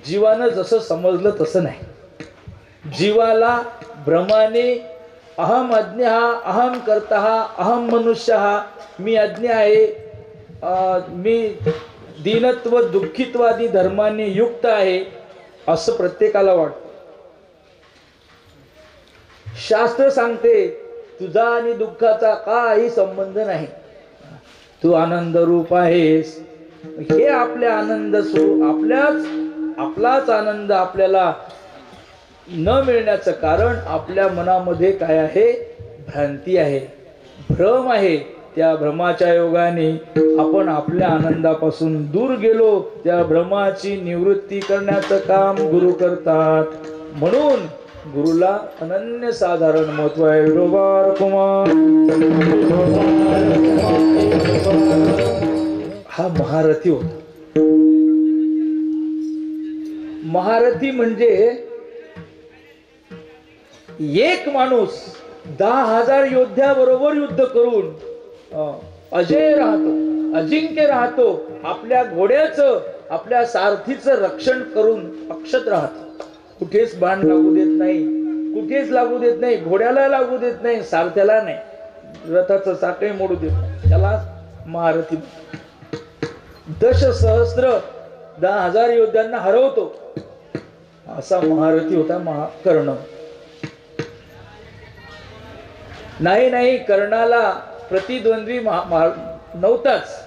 जीवानं जसं समजलं तसं नाही. जीवाला भ्रमाने अहम अज्ञ, अहम कर्ता, अहम मनुष्य, मी अज्ञ आहे, मी दीनत्व दुःखित्वादी धर्माने युक्त आहे असं प्रत्येकाला वाटतं. शास्त्र सांगते तुझा आणि दुःखाचा काही संबंध नाही, तू आनंद रूप आहेस. हे आपल्या आनंद स्वरूप आपलाच आनंद आपल्याला न मिळण्याचं कारण आपल्या मनामध्ये काय आहे? भ्रांती आहे, भ्रम आहे. त्या भ्रमाच्या योगाने आपण आपल्या आनंदापासून दूर गेलो. त्या भ्रमाची निवृत्ती करण्याचं काम गुरु करतात. म्हणून गुरुला अनन्य साधारण महत्व आहे. विठोबा कुमार हा महारथी होता. महारथी म्हणजे एक माणूस 10,000 योद्ध्याबरोबर युद्ध करून अजय राहतो, अजिंक्य राहतो. आपल्या घोड्याचं, आपल्या सारथीचं रक्षण करून अक्षत राहतो. कुठेच बाण लागू देत नाही, कुठेच लागू देत नाही, घोड्याला लागू देत नाही, सारथ्याला नाही, रथाचं चाकही मोडू देत नाही. त्याला महारथी. दशसहस्र 10,000 योद्ध्यांना हरवतो असा महारथी होता कर्ण. नाही कर्णाला प्रतिद्वंद्वी नव्हताच.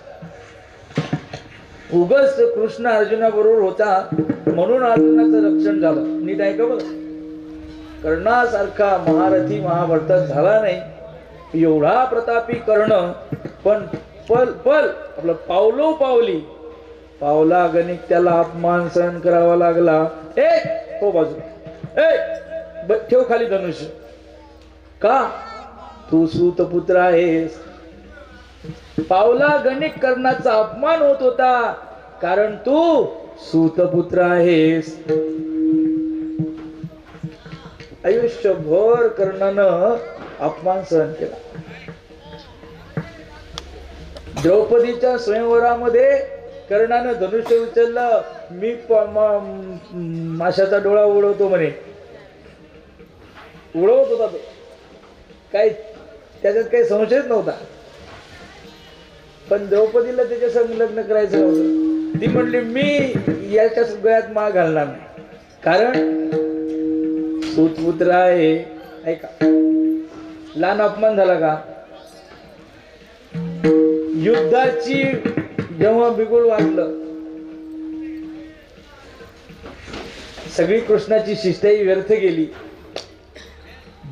उगाच कृष्ण अर्जुनाबरोबर होता म्हणून अर्जुनाचं रक्षण झालं. नीट आहे का? बघा, कर्णासारखा महारथी महाभारतात झाला नाही. एवढा प्रतापी कर्ण, पण पल आपलं पावलोपावली पावला गणिक त्याला अपमान सहन करावा लागला. हो बाजू ठेव खाली धनुष्य. का? तू सूतपुत्र आहेस, पावला गणिक कर्णाचा अपमान होत होता, कारण तू सूतपुत्र आहेस. आयुष्यभर कर्णानं अपमान सहन केला. द्रौपदीच्या स्वयंवरामध्ये कर्णानं धनुष्य उचललं. मी माशाचा डोळा उडवतो म्हणे. उडवत होता तो, काही त्याच्यात काही संशयच नव्हता. पण द्रौपदीला त्याच्या संग लग्न करायचं नव्हतं. ती म्हणली मी याच्या सगळ्यात माग घालणार नाही, कारण सूतपुत्र आहे. ऐका, लहान अपमान झाला का? युद्धाची जेव्हा बिगुल वाटलं, सगळी कृष्णाची शिष्टाई व्यर्थ गेली.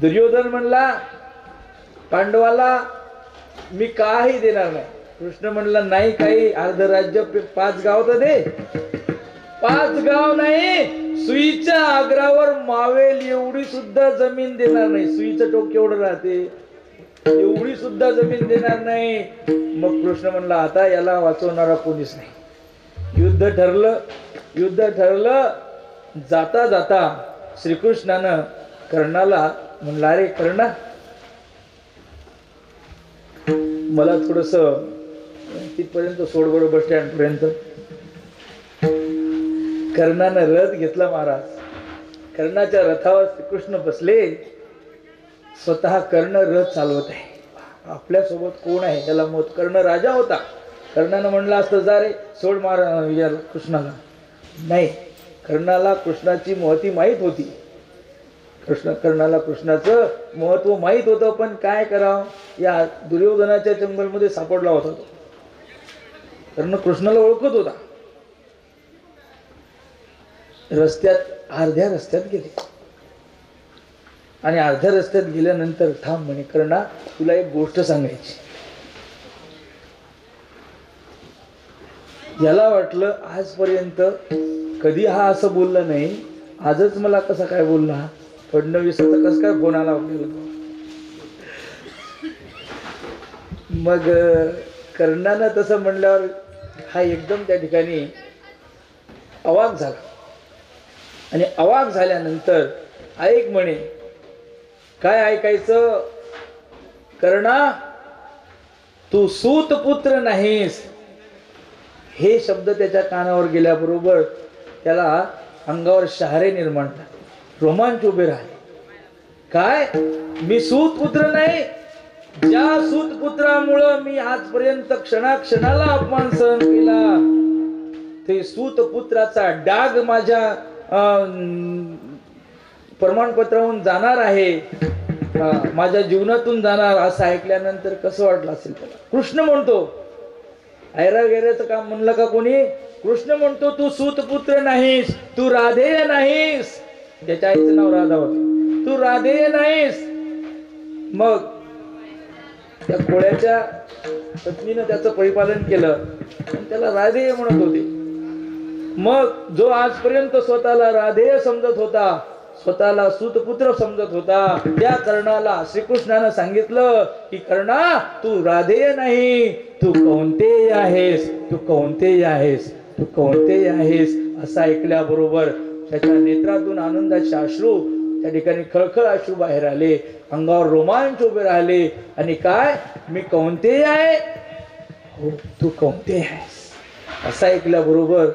दुर्योधन म्हणला पांडवाला मी काही देणार नाही. कृष्ण म्हणला नाही, काही अर्ध राज्य 5 गाव तर दे. 5 गाव नाही, सुईच्या आग्रावर मावेल एवढी सुद्धा जमीन देणार नाही. सुईचं टोक केवढं राहते, एवढी सुद्धा जमीन देणार नाही. मग कृष्ण म्हणला आता याला वाचवणारा कोणीच नाही. युद्ध ठरलं. जाता जाता श्रीकृष्णानं कर्णाला म्हणला, अरे कर्णा, मला थोडस तिथपर्यंत सोड बरं, बस स्टँड पर्यंत. कर्णानं रथ घेतला महाराज. कर्णाच्या रथावर श्रीकृष्ण बसले. स्वतः कर्ण रथ चालवत आहे. आपल्यासोबत कोण आहे त्याला मत. कर्ण राजा होता. कर्णानं म्हणलं असतं जा रे सोड या कृष्णाला. नाही, कर्णाला कृष्णाची महती माहीत होती. कर्णाला कृष्णाचं महत्व माहीत होतं. पण काय करावं, या दुर्योधनाच्या जंगलमध्ये सापडला होता तो. कर्ण कृष्णाला ओळखत होता. अर्ध्या रस्त्यात गेले. आणि अर्ध्या रस्त्यात गेल्यानंतर थांब म्हणे, कर्णा तुला एक गोष्ट सांगायची. याला वाटलं आजपर्यंत कधी हा असं बोलला नाही, आजच मला कसा काय बोलला. फडणवीसचा कस काय फोन आला आपल्याला. मग कर्णानं तसं म्हणल्यावर हा एकदम त्या ठिकाणी अवाक झाला. आणि अवाक झाल्यानंतर ऐक म्हणे, काय ऐकायचं? कर्णा, तू सूतपुत्र नाहीस. हे शब्द त्याच्या कानावर गेल्याबरोबर त्याला अंगावर शहारे निर्माण झाले, रोमांच उभे राहिले. काय, मी सूतपुत्र नाही? ज्या सूतपुत्रामुळं मी आजपर्यंत क्षणाक्षणाला अपमान सहन केला, ते सूतपुत्राचा डाग माझ्या प्रमाणपत्रावरून जाणार आहे, माझ्या जीवनातून जाणार. असं ऐकल्यानंतर कसं वाटलं असेल त्याला. कृष्ण म्हणतो, ऐरा गेऱ्याचं काम म्हणलं का कोणी? कृष्ण म्हणतो तू सूतपुत्र नाहीस, तू राधेय नाहीस. त्याच्या आईचं नाव राधा होतं. तू राधेय नाहीस. मग त्या कोळ्याच्या पत्नीनं त्याचं परिपालन केलं आणि त्याला राधेय म्हणत होते. मग जो आजपर्यंत स्वतःला राधेय समजत होता, स्वतःला सूतपुत्र समजत होता, त्या कर्णाला श्रीकृष्णानं सांगितलं की कर्णा, तू राधेय नाही, तू कौंतेय आहेस, तू कौंतेय आहेस, तू कौंतेय आहेस. असं ऐकल्याबरोबर त्याच्या नेत्रातून आनंदाचे अश्रू, त्या ठिकाणी खळखळ अश्रू बाहेर आले, अंगावर रोमांच उभे राहिले. आणि काय, मी कौंतेय आहे? हो, तू कौंतेय आहेस. असं ऐकल्याबरोबर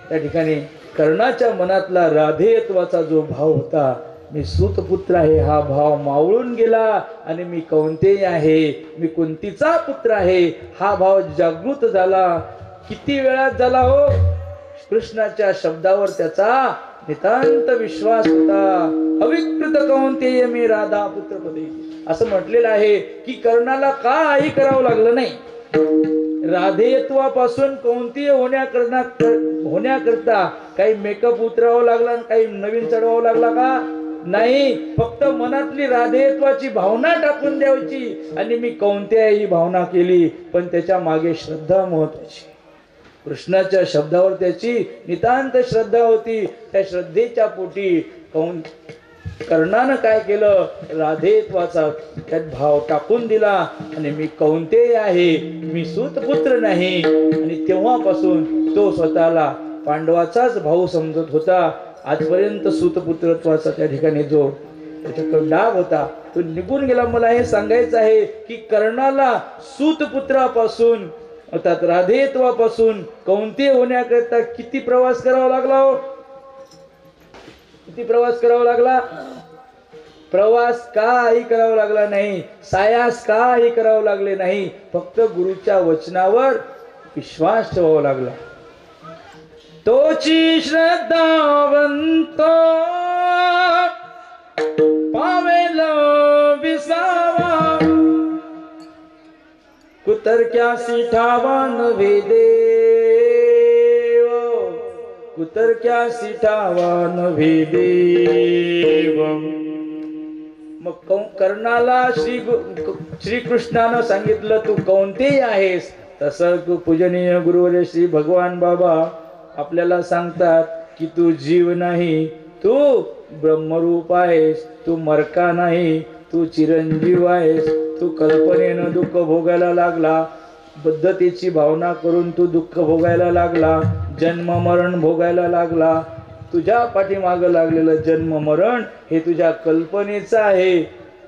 त्या ठिकाणी कर्णाच्या मनातला राधेयत्वाचा जो भाव होता, मी सूतपुत्र आहे, हा भाव मावळून गेला. आणि मी कौंतेय आहे, मी कुंतीचा पुत्र आहे, हा भाव जागृत झाला. किती वेळात झाला हो? कृष्णाच्या शब्दावर त्याचा नितांत विश्वास होता. अविकृत कौंतेय मी राधा पुत्रपदे, असं म्हटलेलं आहे की कर्णाला काही करावं लागलं नाही. राधेयत्वापासून कौंतेय होण्याकरता काही मेकअप उतरावं लागला, काही नवीन चढवावं लागला का? नाही. फक्त मनातली राधेयत्वाची भावना टाकून द्यायची आणि मी कौंतेय ही भावना केली. पण त्याच्या मागे श्रद्धा महत्वाची. कृष्णाच्या शब्दावर त्याची नितांत श्रद्धा होती. त्या श्रद्धेच्या पोटी कर्णानं काय केलं, राधेत्वाचा त्यात भाव टाकून दिला आणि मी कौंतेय आहे, मी सूतपुत्र नाही. आणि तेव्हापासून तो स्वतःला पांडवाचाच भाऊ समजत होता. आजपर्यंत सूतपुत्रत्वाचा त्या ठिकाणी जो त्याच्याकडे डाग होता तो निघून गेला. मला हे सांगायचं आहे की कर्णाला सूतपुत्रापासून अर्थात राधेत्वापासून कौंतेय होण्याकरिता किती प्रवास करावा लागला हो? किती प्रवास करावा लागला? प्रवास काही करावा लागला नाही, सायास काही करावं लागले नाही, फक्त गुरुच्या वचनावर विश्वास ठेवावा लागला. तोची श्रद्धावंत पावेल विसावा, कुतर्क्यासी ठावा नव्हे देव, कुतर्क्यासी ठावा नव्हे देव. मग कर्णाला श्रीकृष्णानं सांगितलं तू कौंतेय आहेस, तसं तू पूजनीय गुरुवर्य श्री भगवान बाबा आपल्याला सांगतात की तू जीव नाही, तू ब्रह्मरूप आहेस, तू मरका नाही, तू चिरंजीव आहेस. तू कल्पनेनं दुःख भोगायला लागला, बद्धतेची भावना करून तू दुःख भोगायला लागला, जन्म मरण भोगायला लागला. तुझ्या पाठीमागं लागलेलं जन्म मरण हे तुझ्या कल्पनेचं आहे,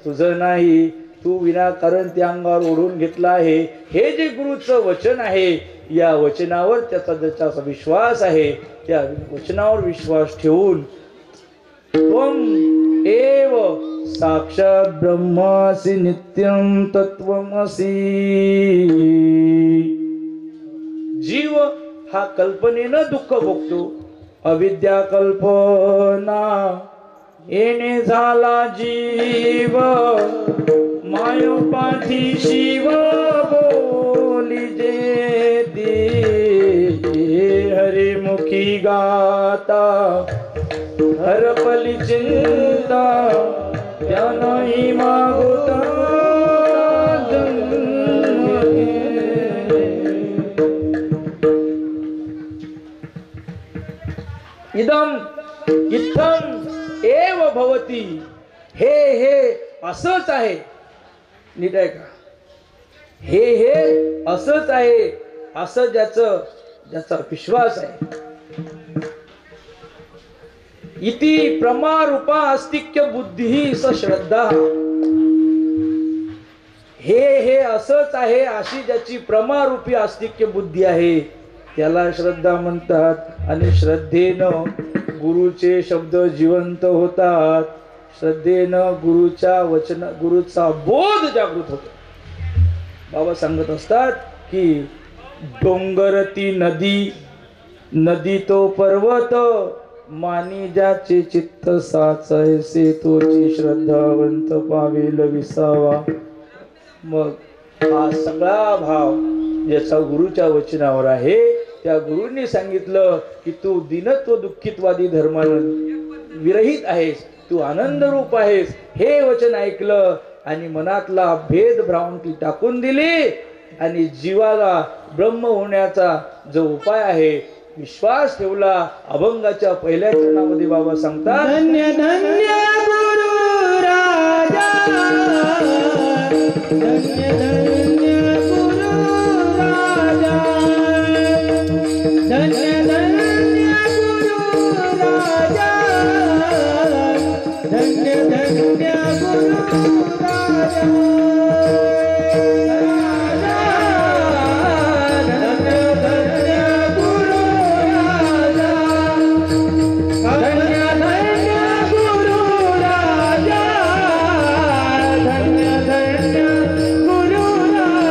तुझं नाही. तू विनाकारण त्या अंगावर ओढून घेतला आहे. हे जे गुरुचं वचन आहे, या वचनावर त्याचा ज्याचा विश्वास आहे, त्या वचनावर विश्वास ठेवून त्वम एव साक्षात ब्रह्मासि नित्यं तत्वमसि. जीव हा कल्पनेनं दुःख भोगतो, अविद्या कल्पना येणे झाला जीव, मायोपाठी शिव बोली जेती, हरिमुखी गाता हरपली चिंता, त्यानही मागोता इदम इत्थम एव भवती. हे असंच आहे. नीट आहे का? हे असंच आहे, असं ज्याचा विश्वास आहे. इति प्रमारूपा अस्तिक्य बुद्धी स श्रद्धा. हे असंच आहे अशी ज्याची प्रमारूपी अस्तिक्य बुद्धी आहे त्याला श्रद्धा म्हणतात. आणि श्रद्धेनं गुरुचे शब्द जिवंत होतात, श्रद्धेनं गुरुचा बोध जागृत होतो. बाबा सांगत असतात की डोंगरती नदी तो पर्वत, मानी ज्याचे चित्त साचैसे तोची श्रद्धावंत पावेल विसावा. मग हा सगळा भाव ज्याचा गुरुच्या वचनावर आहे, त्या गुरूंनी सांगितलं की तू दीनत्व दुःखितवादी धर्मानं विरहित आहेस, तू आनंद रूप आहेस. हे वचन ऐकलं आणि मनातला भेद भ्रांती टाकून दिली आणि जीवाला ब्रह्म होण्याचा जो उपाय आहे विश्वास ठेवला. अभंगाच्या पहिल्या चरणामध्ये बाबा सांगतात, धन्य धन्य गुरु राजा, धन्य धन्य गुरु राजा, धन्य धन्य गुरु राजा, धन्य धन्य गुरु राजा.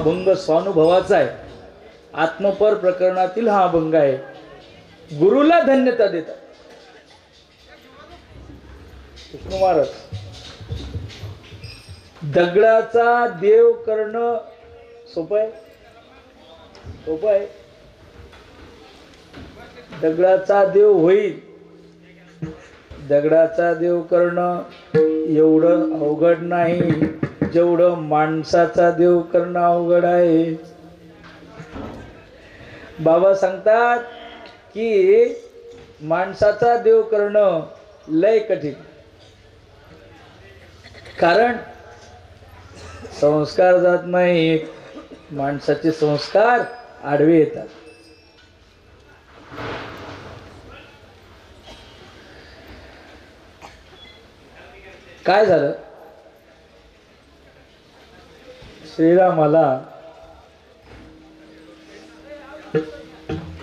अभंग स्वानुभवाचा आहे. आत्मपर प्रकरणातील हा अभंग आहे. गुरुला धन्यता देतात. विष्णू महाराज, दगडाचा देव करणं सोपं आहे? सोपं आहे? दगडाचा देव होईल, दगडाचा देव करणं एवढं अवघड नाही जेवढं माणसाचा देव करणं अवघड आहे. बाबा सांगतात की माणसाचा देव करणं लय कठीण, कारण संस्कार जात नाहीत, माणसाचे संस्कार आडवे येतात. काय झालं? श्रीरामाला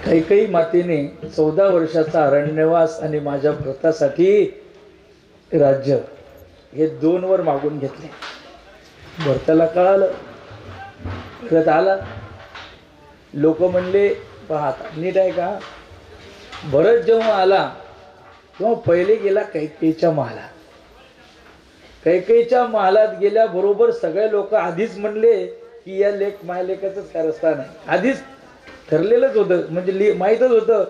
कैकेयी मातेने 14 वर्षाचा अरण्यवास आणि माझ्या व्रतासाठी राज्य हे 2 वर मागून घेतले. भरताला कळालं, व्रत आला. लोक म्हणले पहा नीट आहे का? भरत जेव्हा आला तेव्हा पहिले गेला कैकेयीच्या महालात. कैकेयीच्या महालात गेल्याबरोबर सगळे लोक आधीच म्हणले की या लेख मायलेखाचंच कारस्थान आहे. आधीच ठरलेलंच होतं, म्हणजे माहीतच होतं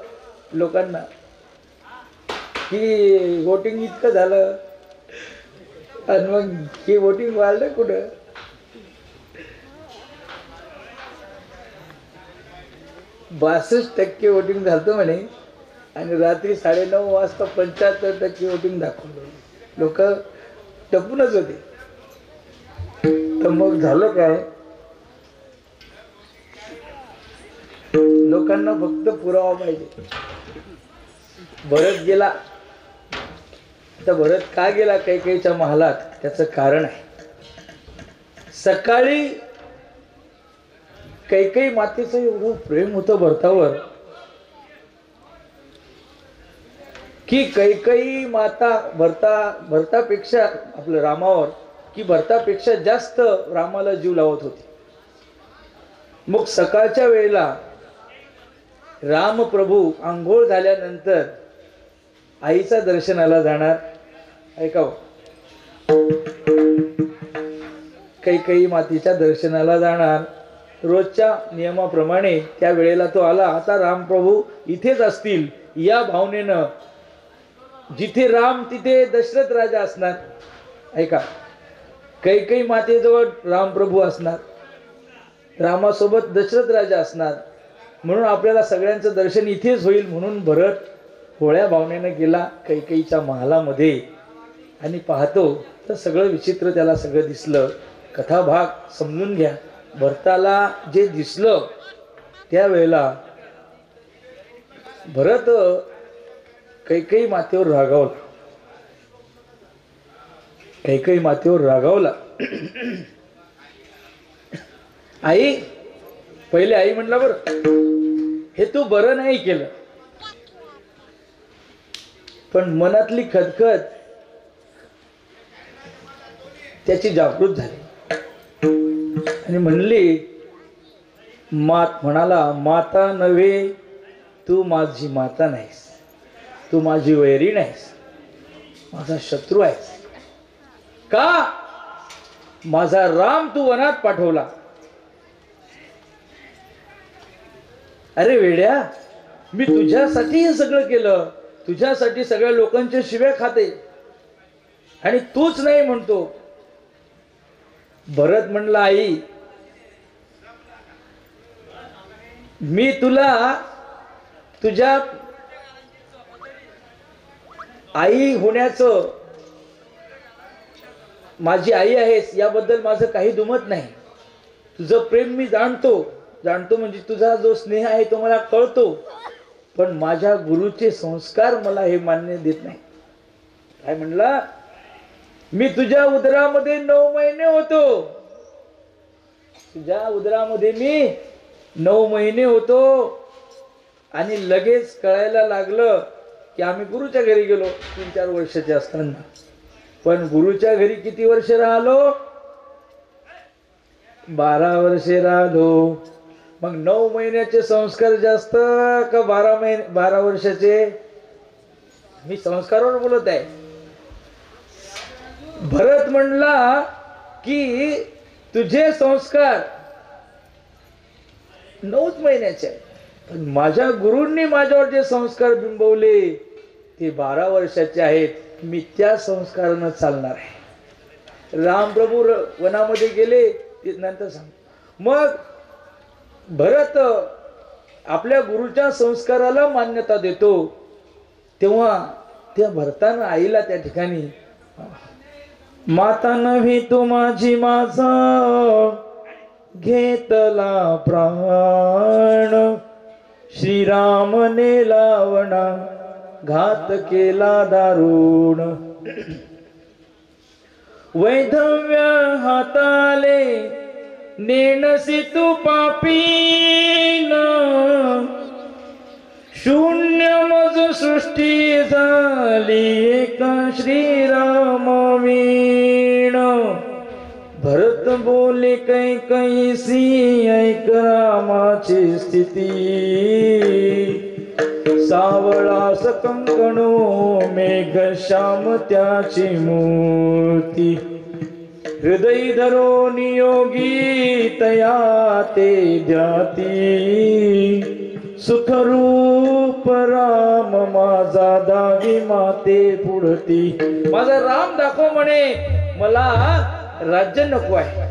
लोकांना की वोटिंग इतकं झालं. आणि मग हे वोटिंग वाढलं कुठं? %62 वोटिंग झालं म्हणे आणि रात्री 9:30 वाजता 75% वोटिंग दाखवलं. लोक टपूनच होते. तर मग झालं काय? लोकांना फक्त पुरावा पाहिजे. भरत गेला. तर भरत का गेला कैकेयीच्या महालात? त्याचं कारण आहे. सकाळी कैकेयी मातेचं एवढं प्रेम होतं भरतावर की कैकेयी माता भरतापेक्षा आपलं रामावर की भरतापेक्षा जास्त रामाला जीव लावत होती. मग सकाळच्या वेळेला रामप्रभू आंघोळ झाल्यानंतर आईचा दर्शनाला जाणार. ऐकाव, कैकेयी मातेच्या दर्शनाला जाणार. रोजच्या नियमाप्रमाणे त्या वेळेला तो आला. आता रामप्रभू इथेच असतील या भावनेनं, जिथे राम तिथे दशरथ राजा असणार. ऐका, कैकेयी मातेजवळ रामप्रभू असणार, रामासोबत दशरथ राजा असणार, म्हणून आपल्याला सगळ्यांचं दर्शन इथेच होईल. म्हणून भरत होळ्या भावनेनं गेला कैकेयीच्या महालामध्ये आणि पाहतो तर सगळं विचित्र त्याला सगळं दिसलं. कथाभाग समजून घ्या. भरताला जे दिसलं त्यावेळेला भरत कैकेयी मातेवर रागावला. कैकेयी मातेवर रागावला. आई, पहिले आई म्हणला बरं हे तू बरं नाही केलं, पण मनातली खदखद त्याची जागृत झाली आणि म्हणली, म्हणाला, माता नव्हे, तू माझी माता नाहीस, तू माझी वैरी नाहीस, माझा शत्रू आहेस. का? माझा राम तू वनात पाठवला. अरे वेड्या, मी तुझ्यासाठी हे सगळं केलं, तुझ्यासाठी सगळ्या लोकांच्या शिव्या खाते आणि तूच नाही म्हणतो. भरत म्हणला, आई, मी तुला तुझ्या आई होण्याचं, माझी आई आहेस याबद्दल माझं काही दुमत नाही. तुझं प्रेम मी जाणतो म्हणजे तुझा जो स्नेह आहे तो मला कळतो, पण माझ्या गुरुचे संस्कार मला हे मान्य देत नाही. काय म्हणला? मी तुझ्या उदरामध्ये 9 महिने होतो. तुझ्या उदरामध्ये मी 9 महिने होतो आणि लगेच कळायला लागलं की आम्ही गुरुच्या घरी गेलो 3-4 वर्षाचे असताना. पण गुरुच्या घरी किती वर्ष राहिलो? 12 वर्षे राहिलो. मग 9 महिन्याचे संस्कार जास्त का 12 वर्षाचे? मी संस्कारावर बोलत आहे. भरत म्हणला की तुझे संस्कार 9 महिन्याचे आहेत, पण माझ्या गुरूंनी माझ्यावर जे संस्कार बिंबवले ते 12 वर्षाचे आहेत. मी त्या संस्कारानं चालणार आहे. रामप्रभू वनामध्ये गेले ते नंतर सांग. मग भरत आपल्या गुरुच्या संस्काराला मान्यता देतो. तेव्हा त्या भरतानं आईला त्या ठिकाणी, माता नव्हे तू माझी माझा घेतला प्राण, श्रीरामने लावणा घात केला दारुण. वैधव्य हाताले नेणसी तू पापीन, शून्य मज सृष्टी झाली एका श्रीराम वीण. भरत बोले कैकैसी ऐक रामाची स्थिती, सावळास कंकणो मेघ श्याम त्याची मूर्ती. हृदय धरो नियोगी तया ते ध्याती, सुखरूप राम माझा दावी माते पुढती. माझा राम दाखव म्हणे, मला राज्य नको आहे.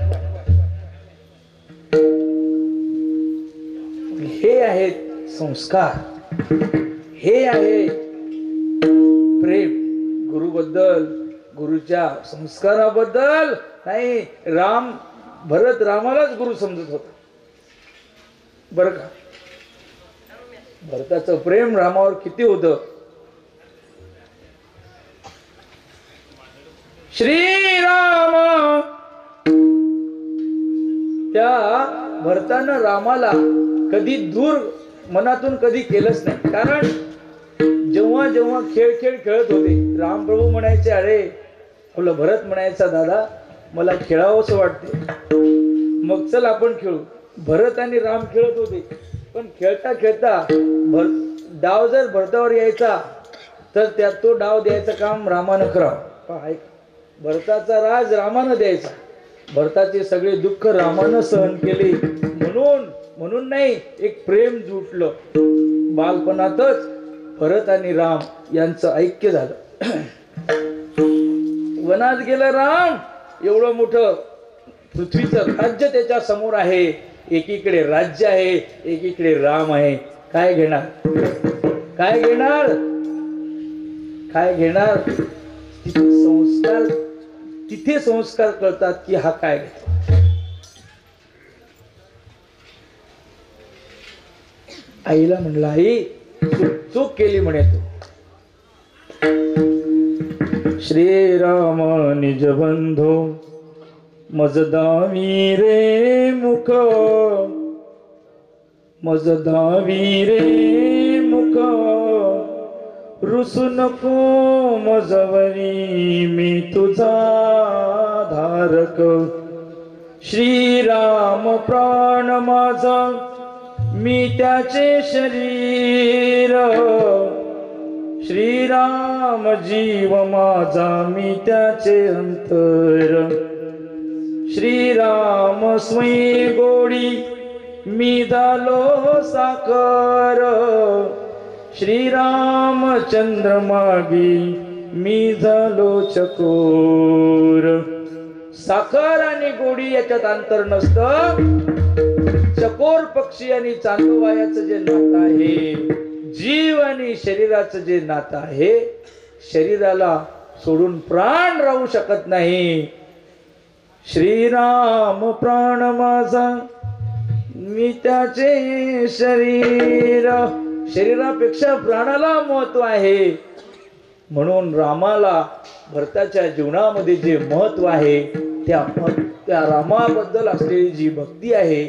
हे आहेत संस्कार, हे आहे प्रेम गुरुबद्दल, गुरुच्या संस्काराबद्दल नाही. भरत रामालाच गुरु समजत होता बर का. भरताचं प्रेम रामावर किती होतं. श्रीराम, त्या भरतानं रामाला कधी दूर मनातून कधी केलंच नाही. कारण जेव्हा जेव्हा खेळ खेळत होते, रामप्रभू म्हणायचे, अरे आपला भरत म्हणायचा, दादा मला खेळावंसं वाटते, मग चल आपण खेळू. भरत आणि राम खेळत होते, पण खेळता खेळता डाव जर भरतावर यायचा तर त्यात तो डाव द्यायचं काम रामानं करावं. भरताचा राज रामानं द्यायचा. भरताचे सगळे दुःख रामानं सहन केले. म्हणून नाही, एक प्रेम जुटलं. बालपणातच भरत आणि राम यांचं ऐक्य झालं. वनात गेला राम, एवढं मोठं पृथ्वीचं राज्य त्याच्या समोर आहे. एकीकडे राज्य आहे, एकीकडे राम आहे. काय घेणार? काय घेणार? काय घेणार? तिथे संस्कार कळतात की हा काय घेतो. आईला म्हणला, आई चूक केली म्हणे तू. श्रीराम निज बंधो मजदावी रे मुख, मजदावी रे मुख, रुसू नको मजवरी मी तुझा धारक. श्रीराम प्राण माझा मी त्याचे शरीर, श्रीराम जीव माझा मी त्याचे अंतर. श्रीराम स्वयं गोडी मी झालो साकर, श्रीराम चंद्रमागी मी झालो चकोर. साखर आणि गोडी याच्यात अंतर नसतं. चकोर पक्षी आणि चांदोबायाचं जे नातं आहे, जीव आणि शरीराचं जे नातं आहे, शरीराला सोडून प्राण राहू शकत नाही. श्रीराम प्राण माझा मी त्याचे शरीर, शरीरापेक्षा प्राणाला महत्व आहे. म्हणून रामाला भरताच्या जीवनामध्ये जे महत्व आहे त्या रामाबद्दल असलेली जी भक्ती आहे,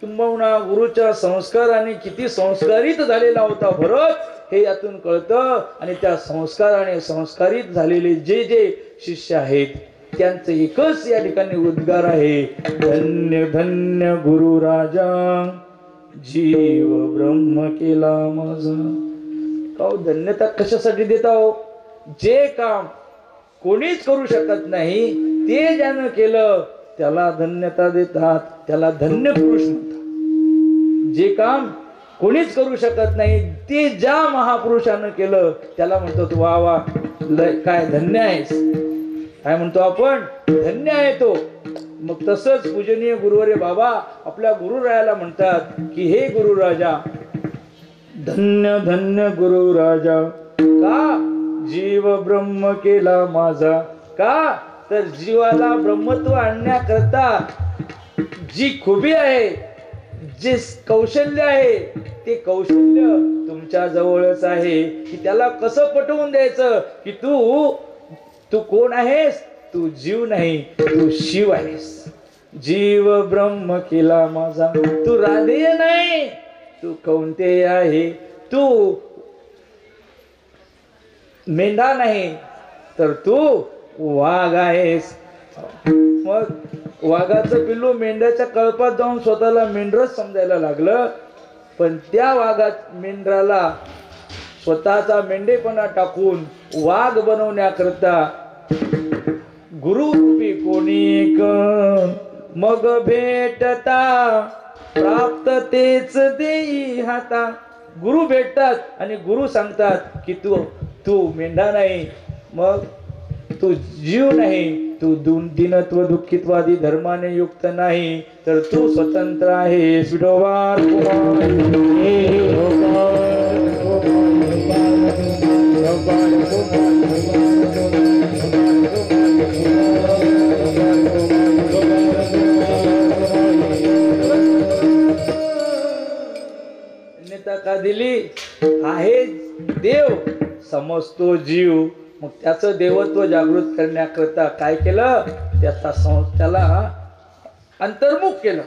किंबहुना गुरुच्या संस्काराने किती संस्कारित झालेला होता भरत, हे यातून कळतं. आणि त्या संस्काराने संस्कारित झालेले जे जे शिष्य आहेत त्यांचं एकच या ठिकाणी उद्गार आहे, धन्य धन्य गुरु राजा, जीव ब्रह्म केला माझा. का धन्यता कशासाठी देता हो? जे काम कोणीच करू शकत नाही ते ज्यानं केलं त्याला धन्यता देतात, त्याला धन्य पुरुष म्हणतात. जे काम कोणीच करू शकत नाही ते ज्या महापुरुषानं केलं त्याला म्हणतो वा वा, लय काय धन्य आहेस. काय म्हणतो आपण? धन्य आहे तो. मग तसंच पूजनीय गुरुवरे बाबा आपल्या गुरुरायाला म्हणतात की हे गुरु राजा, धन्य धन्य गुरु राजा, का जीव ब्रह्म केला माझा. का तर जीवाला ब्रह्मत्व आणण्याकरता जी खुबी आहे, जे कौशल्य आहे, ते कौशल्य तुमच्या जवळच आहे. की त्याला कसं पटवून द्यायचं की तू कोण आहेस? तू जीव नाही, तू शिव आहेस. जीव ब्रह्म केला माझा. तू राधेय नाही, तू कौंतेय आहे. तू मेंढा नाही तर तू वाघ आहेस. मग वाघाचं पिल्लू मेंढ्याच्या कळपात जाऊन स्वतःला मेंढरच समजायला लागलं, पण त्या मेंढराला स्वतःचा मेंढेपणा टाकून वाघ बनवण्याकरता गुरुरूपी कोणी एक मग भेटता, प्राप्त तेच देई हाता. गुरु भेटतात आणि गुरु सांगतात की तू मेंढा नाही, मग तू जीव नाही, तू दीनत्व दुःखित्वादी धर्माने युक्त नाही, तर तू स्वतंत्र आहेस. विठोबा नेता का दिली आहे देव समजतो जीव. मग त्याचं देवत्व जागृत करण्याकरता काय केलं? त्याला अंतर्मुख केलं.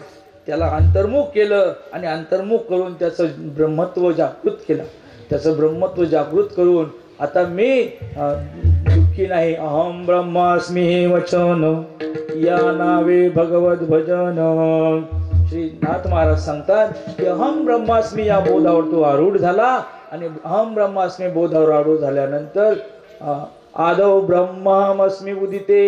त्याला अंतर्मुख केलं आणि अंतर्मुख करून त्याचं ब्रह्मत्व जागृत केलं. त्याचं ब्रह्मत्व जागृत करून आता मी दुःखी नाही. अहम ब्रह्मास्मी हे वचन, या नावे भगवत भजन. श्री नाथ महाराज सांगतात की अहम ब्रह्मास्मी या बोधावर तो आरूढ झाला आणि अहम ब्रह्मास्मी बोधावर आरूढ झाल्यानंतर आदौ ब्रह्मास्मी उदिते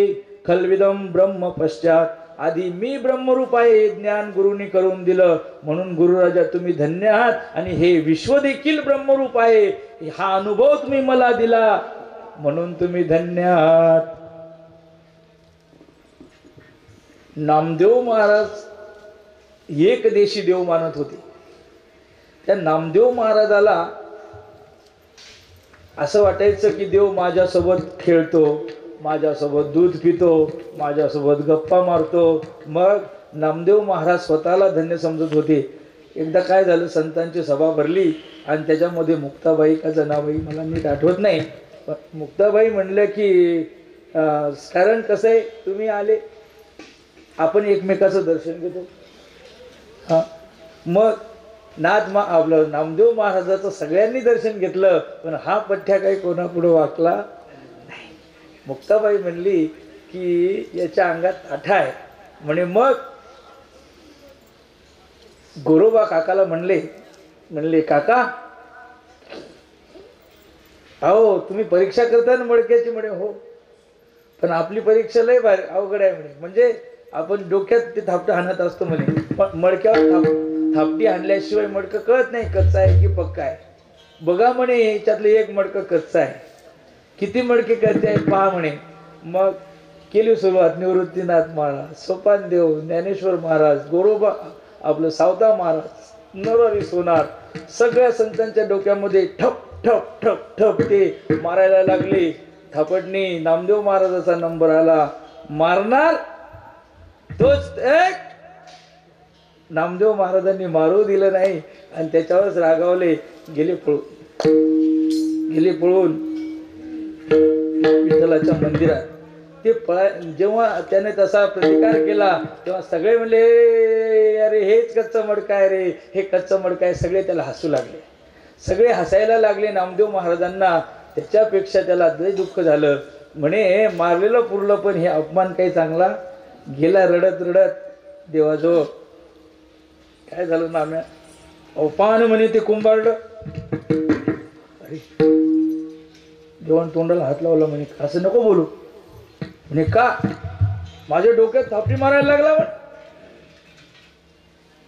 खलविदम ब्रह्म पश्चात. आधी मी ब्रह्मरूप आहे ज्ञान गुरुनी करून दिलं, म्हणून गुरुराजा तुम्ही धन्य आहात. आणि हे विश्व देखील ब्रह्मरूप आहे हा अनुभव तुम्ही मला दिला, म्हणून तुम्ही धन्य आहात. नामदेव महाराज एक देशी देव मानत होते. त्या नामदेव महाराजाला असं वाटायचं की देव माझ्यासोबत खेळतो, माझ्यासोबत दूध पितो, माझ्यासोबत गप्पा मारतो. मग नामदेव महाराज स्वतःला धन्य समजत होते. एकदा काय झालं, संतांची सभा भरली आणि त्याच्यामध्ये मुक्ताबाई का जनाबाई मला नीट आठवत नाही, पण मुक्ताबाई म्हणलं की कारण कसं आहे, तुम्ही आले आपण एकमेकाचं दर्शन घेतो. हां, मग आपलं नामदेव महाराजाचं सगळ्यांनी दर्शन घेतलं, पण हा पठ्ठ्या काही कोणापुढे वाकला नाही. मुक्ताबाई म्हणली की याच्या अंगात ताठा आहे म्हणे. मग गोरोबा काकाला म्हणले काका अहो तुम्ही परीक्षा करता ना मडक्याची. म्हणे हो, पण आपली परीक्षा लय भारी अवघड आहे म्हणे. म्हणजे आपण डोक्यात ते थापटं हाणत असतो म्हणे, पण मडक्यावर थापटी हाणल्याशिवाय मडकं कळत नाही कच्चा आहे की पक्का आहे. बघा म्हणे याच्यातलं एक मडकं कच्चा आहे, किती मडके कच्चे आहेत पहा म्हणे. मग केली सुरुवात. निवृत्तीनाथ महाराज, सोपानदेव, ज्ञानेश्वर महाराज, गोरोबा आपलं सावता महाराज, नरहरी सोनार, सगळ्या संतांच्या डोक्यामध्ये ठप ठप ठप ठप ते मारायला लागले. थापटणी नामदेव महाराजाचा नंबर आला. मारणार तोच एक. नामदेव महाराजांनी मारू दिलं नाही आणि त्याच्यावरच रागावले. गेले पळून विठ्ठलाच्या मंदिरात. ते जेव्हा त्याने तसा प्रतिकार केला तेव्हा सगळे म्हणले अरे हेच कच्चं मडकं आहे रे, हे कच्चं मडकं आहे. सगळे त्याला हसू लागले, सगळे हसायला लागले नामदेव महाराजांना. त्याच्यापेक्षा त्याला लय दुःख झालं म्हणे मारलेलं पुरलं, पण हे अपमान काही चांगला गेला रडत रडत देवाजवळ. काय झालं नाम्या? अवपान म्हणे ते कुंभारलं. अरे देवान तोंडाला हात लावला. म्हणे असं नको बोलू. म्हणे का? माझ्या डोक्यात थापटी मारायला लागला. म्हण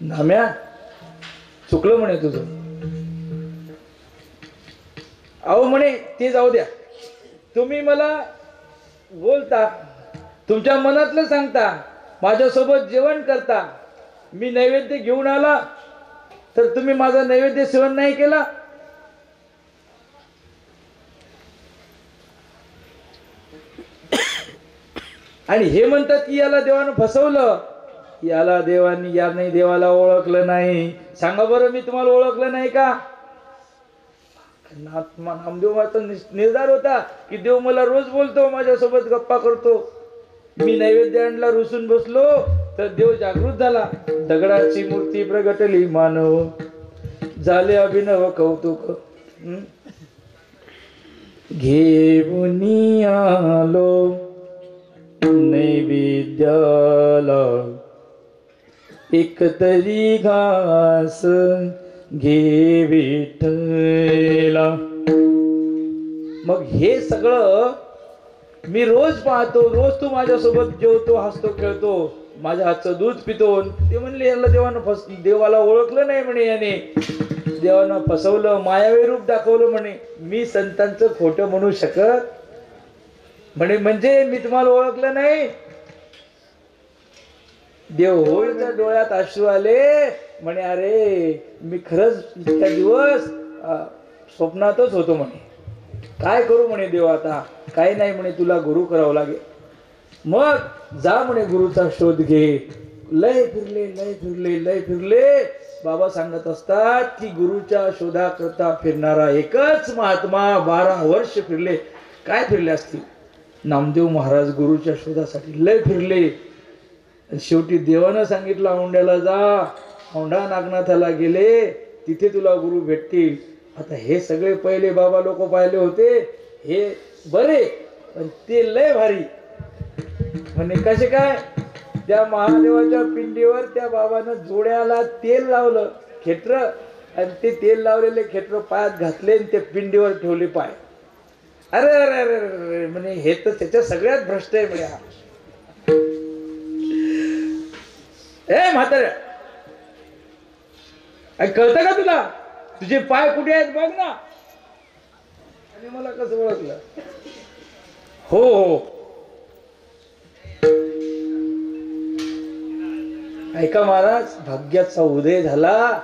नाम्या चुकलं म्हणे तुझं. अहो म्हणे ते जाऊ द्या, तुम्ही मला बोलता, तुमच्या मनातलं सांगता, माझ्यासोबत जेवण करता, मी नैवेद्य घेऊन आला तर तुम्ही माझा नैवेद्य सेवन नाही केला. आणि हे म्हणतात की याला देवानं फसवलं. याला देवानी याने देवाला ओळखलं नाही. सांगा बरं, मी तुम्हाला ओळखलं नाही का? नामदेवाचा निर्धार होता की देव मला रोज बोलतो, माझ्यासोबत गप्पा करतो. मी नैवेद्य आणला, रुसून बसलो तर देव जागृत झाला. दगडाची मूर्ती प्रगटली मानव, झाले अभिनव कौतुक. घेऊन आलो नैवेद्याला एकतरी घास घे विठ्ठला. मग हे सगळं मी रोज पाहतो, रोज तू माझ्यासोबत जेवतो, हसतो, खेळतो, माझ्या हातचं दूध पितो. ते म्हणले याला देवाला ओळखलं नाही म्हणे, याने देवानं फसवलं, मायावी रूप दाखवलं म्हणे. मी संतांचं खोटं म्हणू शकत म्हणे, म्हणजे मी तुम्हाला ओळखलं नाही. देव होळीच्या डोळ्यात अश्रू आले. म्हणे अरे मी खरंच इतक्या दिवस स्वप्नातच होतो म्हणे. काय करू म्हणे देव आता? काही नाही म्हणे, तुला गुरु करावं लागेल. मग जा म्हणे गुरुचा शोध घे. लय फिरले, लय फिरले, लय फिरले. बाबा सांगत असतात की गुरुच्या शोधाकरता फिरणारा एकच महात्मा 12 वर्ष फिरले. काय फिरले असतील? नामदेव महाराज गुरुच्या शोधासाठी लय फिरले. शेवटी देवानं सांगितलं औंड्याला जा. औंढा नागनाथाला गेले, तिथे तुला गुरु भेटतील. आता हे सगळे पहिले बाबा लोक पाहिले होते, हे बरे, पण ते लय भारी. म्हणजे कसे काय? त्या महादेवाच्या पिंडीवर त्या बाबानं जोड्याला तेल लावलं, खेटर, आणि ते तेल लावलेले खेटर पायात घातले आणि त्या पिंडीवर ठेवले पाय. अरे अरे अरे अरे म्हणे हे तर त्याच्या सगळ्यात भ्रष्ट आहे म्हणे. ए म्हाताऱ्या, कळतं का तुला? तुझे पाय कुठे आहेत बघ ना. आणि मला कसं ओळखलं? हो हो, ऐका महाराज, भाग्याचा उदय झाला.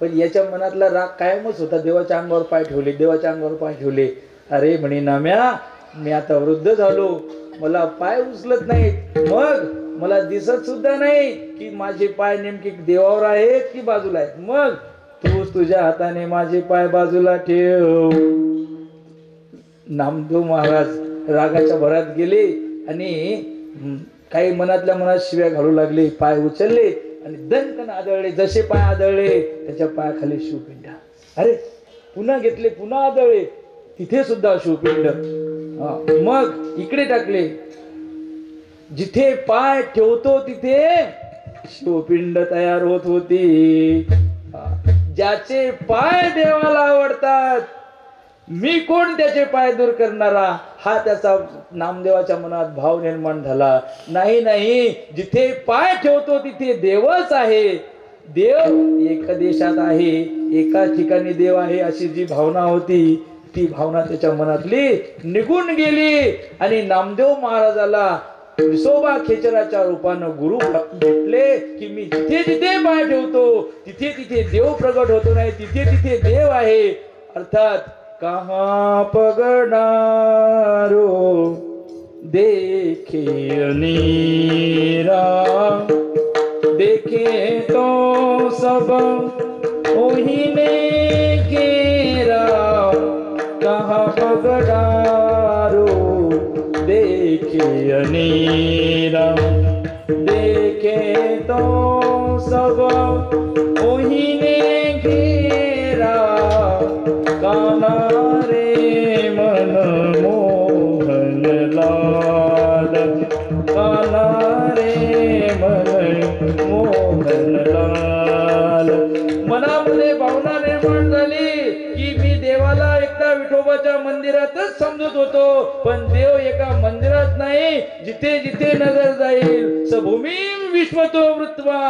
पण याच्या मनातला राग कायमच होता. देवाच्या अंगावर पाय ठेवले, देवाच्या अंगावर पाय ठेवले. अरे म्हणे नाम्या, मी आता वृद्ध झालो, मला पाय उचलत नाहीत, मग मला दिसत सुद्धा नाही की माझे पाय नेमके देवावर आहेत की बाजूला आहेत. मग तूच तुझ्या हाताने माझे पाय बाजूला ठेव. नामदेव महाराज रागाच्या भरात गेले आणि काही मनातल्या मनात शिव्या घालू लागले. पाय उचलले आणि दणकन आदळले. जसे पाय आदळले त्याच्या पायाखाली शिवपिंड. अरे पुन्हा घेतले, पुन्हा आदळले, तिथे सुद्धा शिवपिंड. मग इकडे टाकले. जिथे पाय ठेवतो तिथे शिवपिंड तयार होत होती. ज्याचे पाय देवाला आवडतात, मी कोण त्याचे पाय दूर करणारा, हा त्याचा नामदेवाच्या मनात भाव निर्माण झाला. नाही नाही, जिथे पाय ठेवतो तिथे देवच आहे. देव एका देशात आहे, एका ठिकाणी देव आहे, अशी जी भावना होती ती भावना त्याच्या मनातली निघून गेली. आणि नामदेव महाराजाला विसोबा खेचराच्या रूपानं गुरु भेटले की मी जिथे जिथे पाय ठेवतो तिथे तिथे देव प्रगट होतो, नाही तिथे तिथे देव आहे. अर्थात कहाँ पगडारो देखे अनीरा, देखे तो सब ओहिने घेरा. कहाँ पगडारो देखे अनीरा, देखे तो सब ओहिने घेरा. काना रे मन मोहन भावना निर्माण झाली की मी देवाला एकदा विठोबाच्या मंदिरातच समजत होतो, पण देव एका मंदिरात नाही, जिथे जिथे नजर जाईल सभूमी विश्वतो वृत्वा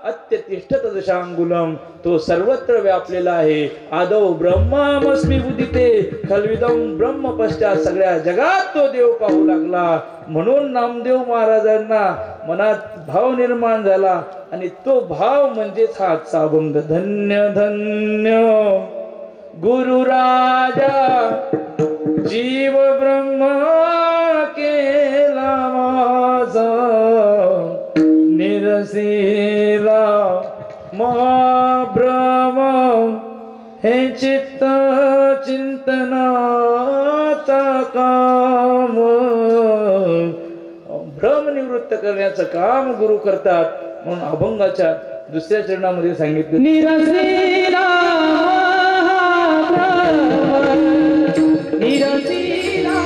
अत्यतिष्ठत दशांगुलम, तो सर्वत्र व्यापलेला आहे. आदौ ब्रह्मास्मी उदिते खलविदम ब्रह्म पश्चात, सगळ्या जगात तो देव पाहू लागला. म्हणून नामदेव महाराजांना मनात भाव निर्माण झाला आणि तो भाव म्हणजेच हा आजचा अभंग. धन्य धन्य गुरु राजा जीव ब्रह्म केला माझा, निरसिला महाभ्रम हे चित्त चिंतनाचा काम. भ्रम निवृत्त करण्याचं काम गुरु करतात. म्हणून अभंगाच्या दुसऱ्या चरणामध्ये सांगितलं, निरसिला निरसिला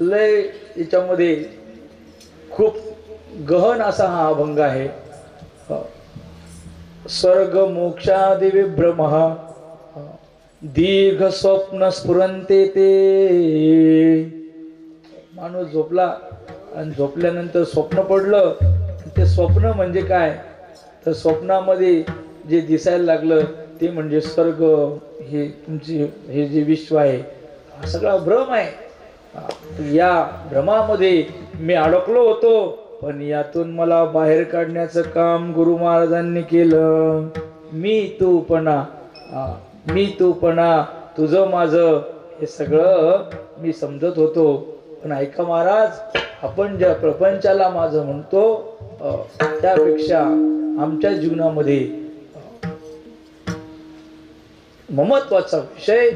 लय याच्यामध्ये खूप गहन असा हा अभंग आहे. स्वर्ग मोक्षादि विभ्रम दीर्घ स्वप्न स्फुरंते ते. माणूस झोपला आणि झोपल्यानंतर स्वप्न पडलं. ते स्वप्न म्हणजे काय, तर स्वप्नामध्ये जे दिसायला लागलं ते म्हणजे स्वर्ग, हे तुमची हे जे विश्व आहे हा सगळा भ्रम आहे. या भ्रमामध्ये मी अडकलो होतो, पण यातून मला बाहेर काढण्याचं काम गुरु महाराजांनी केलं. मी तूपणा तुझं माझं हे सगळं मी समजत होतो. पण ऐका महाराज, आपण ज्या प्रपंचाला माझं म्हणतो त्यापेक्षा आमच्या जीवनामध्ये ममत्वाचा विषय,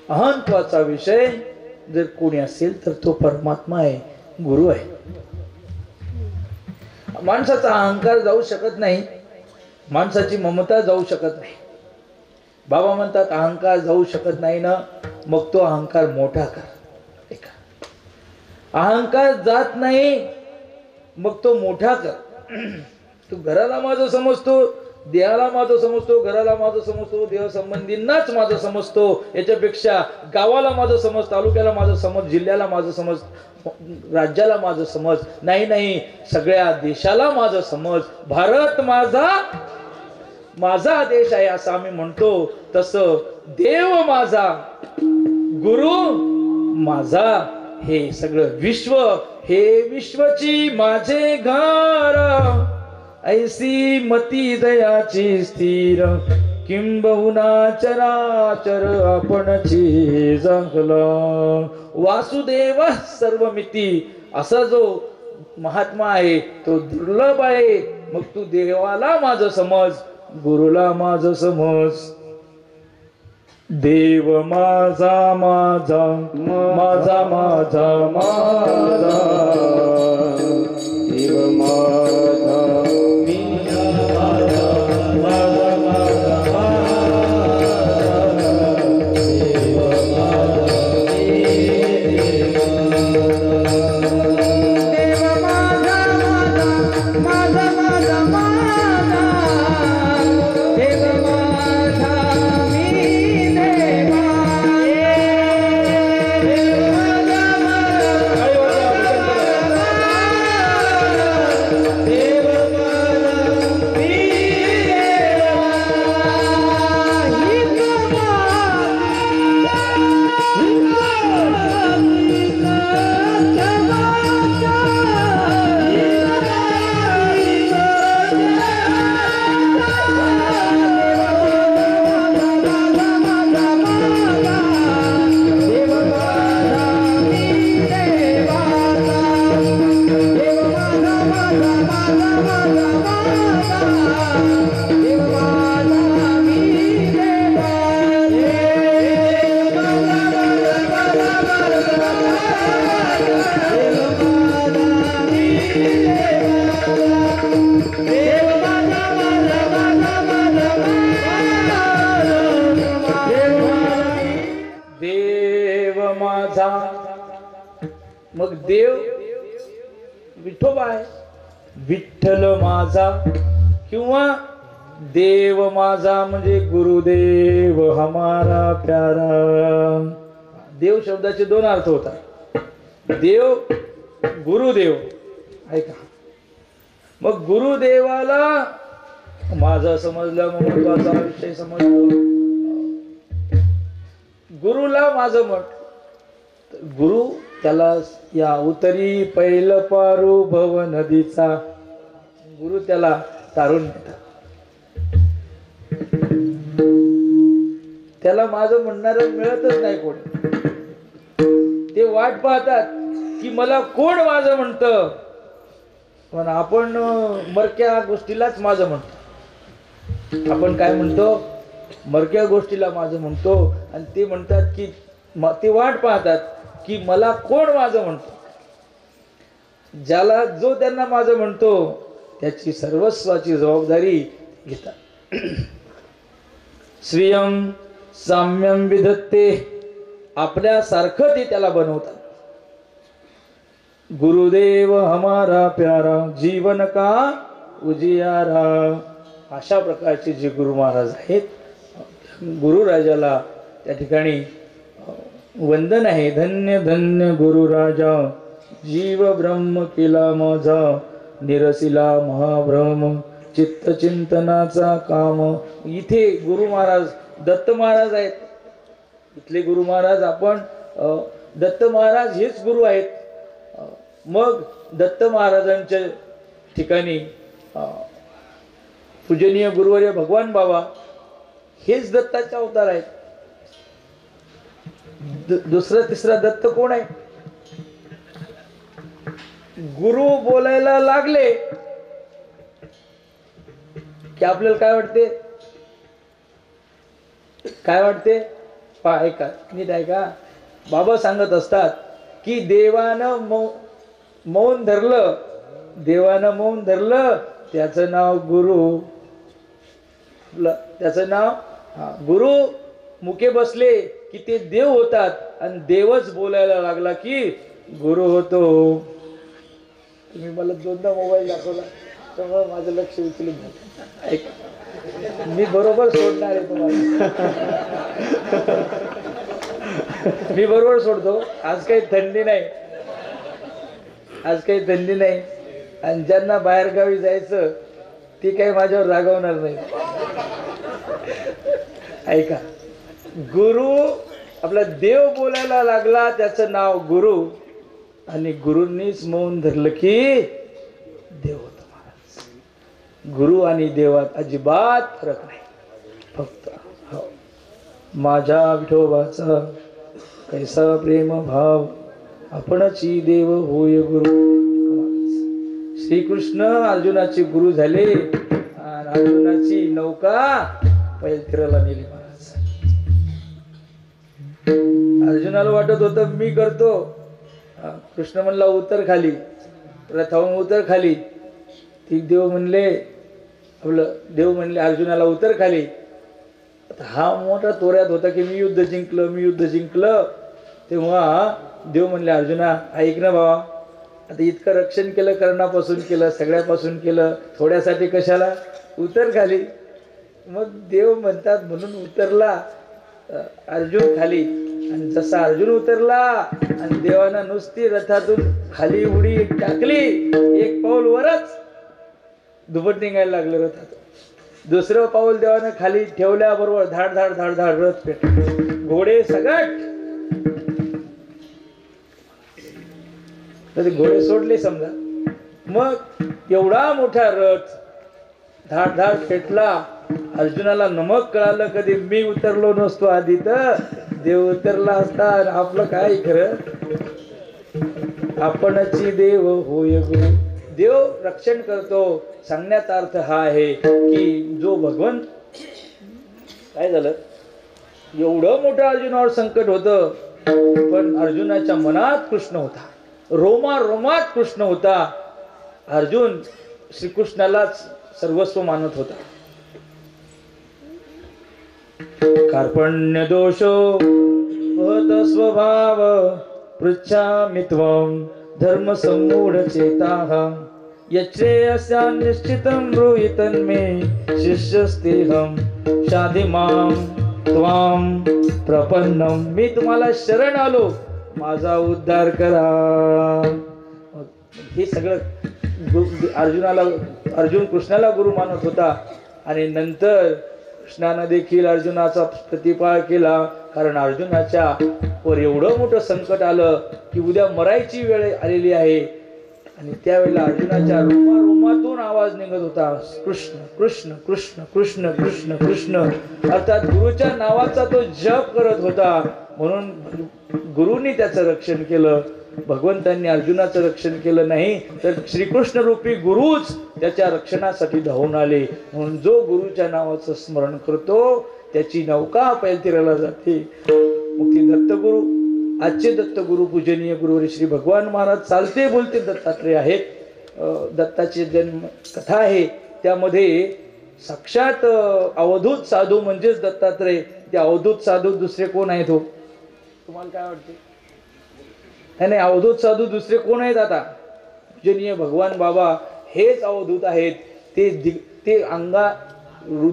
अहंत्वाचा विषय जर कोणी असेल तर तो परमात्मा आहे, गुरु आहे. माणसाचा अहंकार जाऊ शकत नाही, माणसाची ममता जाऊ शकत नाही. बाबा म्हणतात अहंकार जाऊ शकत नाही ना, मग तो अहंकार मोठा कर. ऐका, अहंकार जात नाही मग तो मोठा कर. तू घराला माझं समजतो, देहाला माझं समजतो, घराला माझं समजतो, देह संबंधींनाच माझं समजतो, याच्यापेक्षा गावाला माझं समज, तालुक्याला माझं समज, जिल्ह्याला माझं समज, राज्याला माझं समज, नाही नाही सगळ्या देशाला माझं समज. भारत माझा माझा देश आहे असं आम्ही म्हणतो, तसं देव माझा, गुरु माझा, हे सगळं विश्व, हे विश्वची माझे घर, ऐसी मती दयाची स्थिर, किंबहुना चराचर आपणची जगला. वासुदेव सर्वमिती असा जो महात्मा आहे तो दुर्लभ आहे. मग तू देवाला माझं समज, गुरुला माझं समज. देव माझा माझा माझा माझा माझा, देव माझा मी माझा माझा माझा देव माझा मग देव विठोबा आहे, विठ्ठल माझा किंवा देव माझा म्हणजे गुरुदेव हमारा प्यारा. देव शब्दाचे दोन अर्थ होतात, देव गुरुदेव. ऐका, मग गुरुदेवाला माझा समजला महत्वाचा विषय समजतो, गुरुला माझं मत. गुरु त्याला या उतरी पैल पारू भव नदीचा, गुरु त्याला तारून नेतात. त्याला माझं म्हणणारं मिळतच नाही कोणी. ते वाट पाहतात की मला कोण माझं म्हणतं, पण आपण मरक्या गोष्टीलाच माझं म्हणतो. आपण काय म्हणतो, मरक्या गोष्टीला माझं म्हणतो, आणि ते म्हणतात की ते वाट पाहतात की मला कोण माझं म्हणतो. ज्याला जो त्यांना माझं म्हणतो त्याची सर्वस्वाची जबाबदारी घेतात. स्वीयम साम्यम विधत्ते, आपल्यासारखं ते त्याला बनवतात. गुरुदेव हमारा प्यारा, जीवन का उजियारा, अशा प्रकारचे जे गुरु महाराज आहेत, गुरु राजाला त्या ठिकाणी वंदन आहे. धन्य धन्य गुरु राजा, जीव ब्रह्म केला माझा, निरसिला महाभ्रम, चित्त चिंतनाचा काम. इथे गुरु महाराज दत्त महाराज आहेत. इथले गुरु महाराज आपण दत्त महाराज हेच गुरु आहेत. मग दत्त महाराजांच्या ठिकाणी पूजनीय गुरुवर्य भगवान बाबा हेच दत्ताचे अवतार आहेत. दुसरा तिसरा दत्त कोण आहे? गुरु बोलायला लागले की आपल्याला काय वाटते? काय वाटते? ऐका नीट ऐका. बाबा सांगत असतात की देवानं मौन धरलं, देवानं मौन धरलं, त्याचं नाव गुरु, त्याचं नाव गुरु मुके बसले की ते देव होतात आणि देवच बोलायला लागला की गुरु होतो. तुम्ही मला दोनदा मोबाईल दाखवला त्यामुळे माझं लक्ष विचलित झालं. ऐक, मी बरोबर सोडणार आहे तुम्हाला. मी बरोबर सोडतो. आज काही थंडी नाही, आज काही थंडी नाही आणि ज्यांना बाहेरगावी जायचं ती काही माझ्यावर रागवणार नाही. ऐका, गुरु आपला देव बोलायला लागला, त्याचं नाव गुरु, आणि गुरूंनीच मौन धरलं की देव होतो महाराज. गुरु आणि देवात अजिबात फरक नाही. फक्त हो, माझ्या विठोबाचा कैसा प्रेम भाव, आपणची देव होय गुरु. श्रीकृष्ण अर्जुनाचे गुरु झाले आणि अर्जुनाची नौका पैलतीराला नेली महाराज. अर्जुनाला वाटत होतं मी करतो. कृष्ण म्हणला उतर खाली, रथावरून उतर खाली. ती देव म्हणले अर्जुनाला उतर खाली. हा मोठा तोऱ्यात होता की मी युद्ध जिंकलं. तेव्हा देव म्हणले अर्जुना ऐक ना बाबा, आता इतकं रक्षण केलं, कर्णापासून केलं, सगळ्यापासून केलं, थोड्यासाठी कशाला, उतर खाली. मग देव म्हणतात म्हणून उतरला अर्जुन खाली. आणि जसा अर्जुन उतरला आणि देवानं नुसती रथातून खाली उडी टाकली, एक पाऊल वरच दुपट निघायला लागलं रथातून. दुसरं पाऊल देवानं खाली ठेवल्याबरोबर धाड धाड धाड धाड रथ पेटला, घोडे सगट. घोडे सोडले समजा. मग एवढा मोठा रथ धाड धाड पेटला. अर्जुनाला नमक कळालं कधी मी उतरलो नसतो आधी तर देव उतरला असता. आपलं काय खरं, आपणची देव होय गुरु. देव रक्षण करतो सांगण्याचा अर्थ हा आहे की जो भगवंत, काय झालं, एवढं मोठं अर्जुनावर संकट होतं पण अर्जुनाच्या मनात कृष्ण होता, रोमात कृष्ण होता. अर्जुन श्रीकृष्णालाच सर्वस्व मानत होता. कार्पण्य दोषो वहत स्वभाव पृच्छामि त्वं धर्म सम्मूढ चेताः यच्छ्रेयस्या निश्चितं ब्रूहि तन्मे शिष्यस्तेहं शाधि मां त्वां प्रपन्नम. मी तुम्हाला शरण आलो, माझा उद्धार करा. हे सगळं अर्जुन कृष्णाला गुरु मानत होता. आणि नंतर कृष्णानं देखील अर्जुनाचा प्रतिपाळ केला, कारण अर्जुनाच्या वर एवढं मोठं संकट आलं की उद्या मरायची वेळ आलेली आहे. आणि त्यावेळेला अर्जुनाच्या रोमातून आवाज निघत होता, कृष्ण कृष्ण कृष्ण कृष्ण कृष्ण कृष्ण. अर्थात गुरुच्या नावाचा तो जप करत होता. म्हणून गुरुनी त्याचं रक्षण केलं. भगवंतांनी अर्जुनाचं रक्षण केलं नाही तर श्रीकृष्ण रूपी गुरुच त्याच्या रक्षणासाठी धावून आले. म्हणून जो गुरुच्या नावाचं स्मरण करतो त्याची नौका पैलतीराला जाते. मग ती दत्तगुरु, आजचे दत्तगुरु पूजनीय गुरुवर्य श्री भगवान महाराज चालते बोलते दत्तात्रेय आहेत. दत्ताची जन्म कथा आहे, त्यामध्ये साक्षात अवधूत साधू म्हणजेच दत्तात्रेय. ते अवधूत साधू दुसरे कोण आहेत हो, तुम्हाला काय वाटते? नाही, अवधूत साधू दुसरे कोण आहेत? आता पूजनीय भगवान बाबा हेच अवधूत आहेत. ते अंगा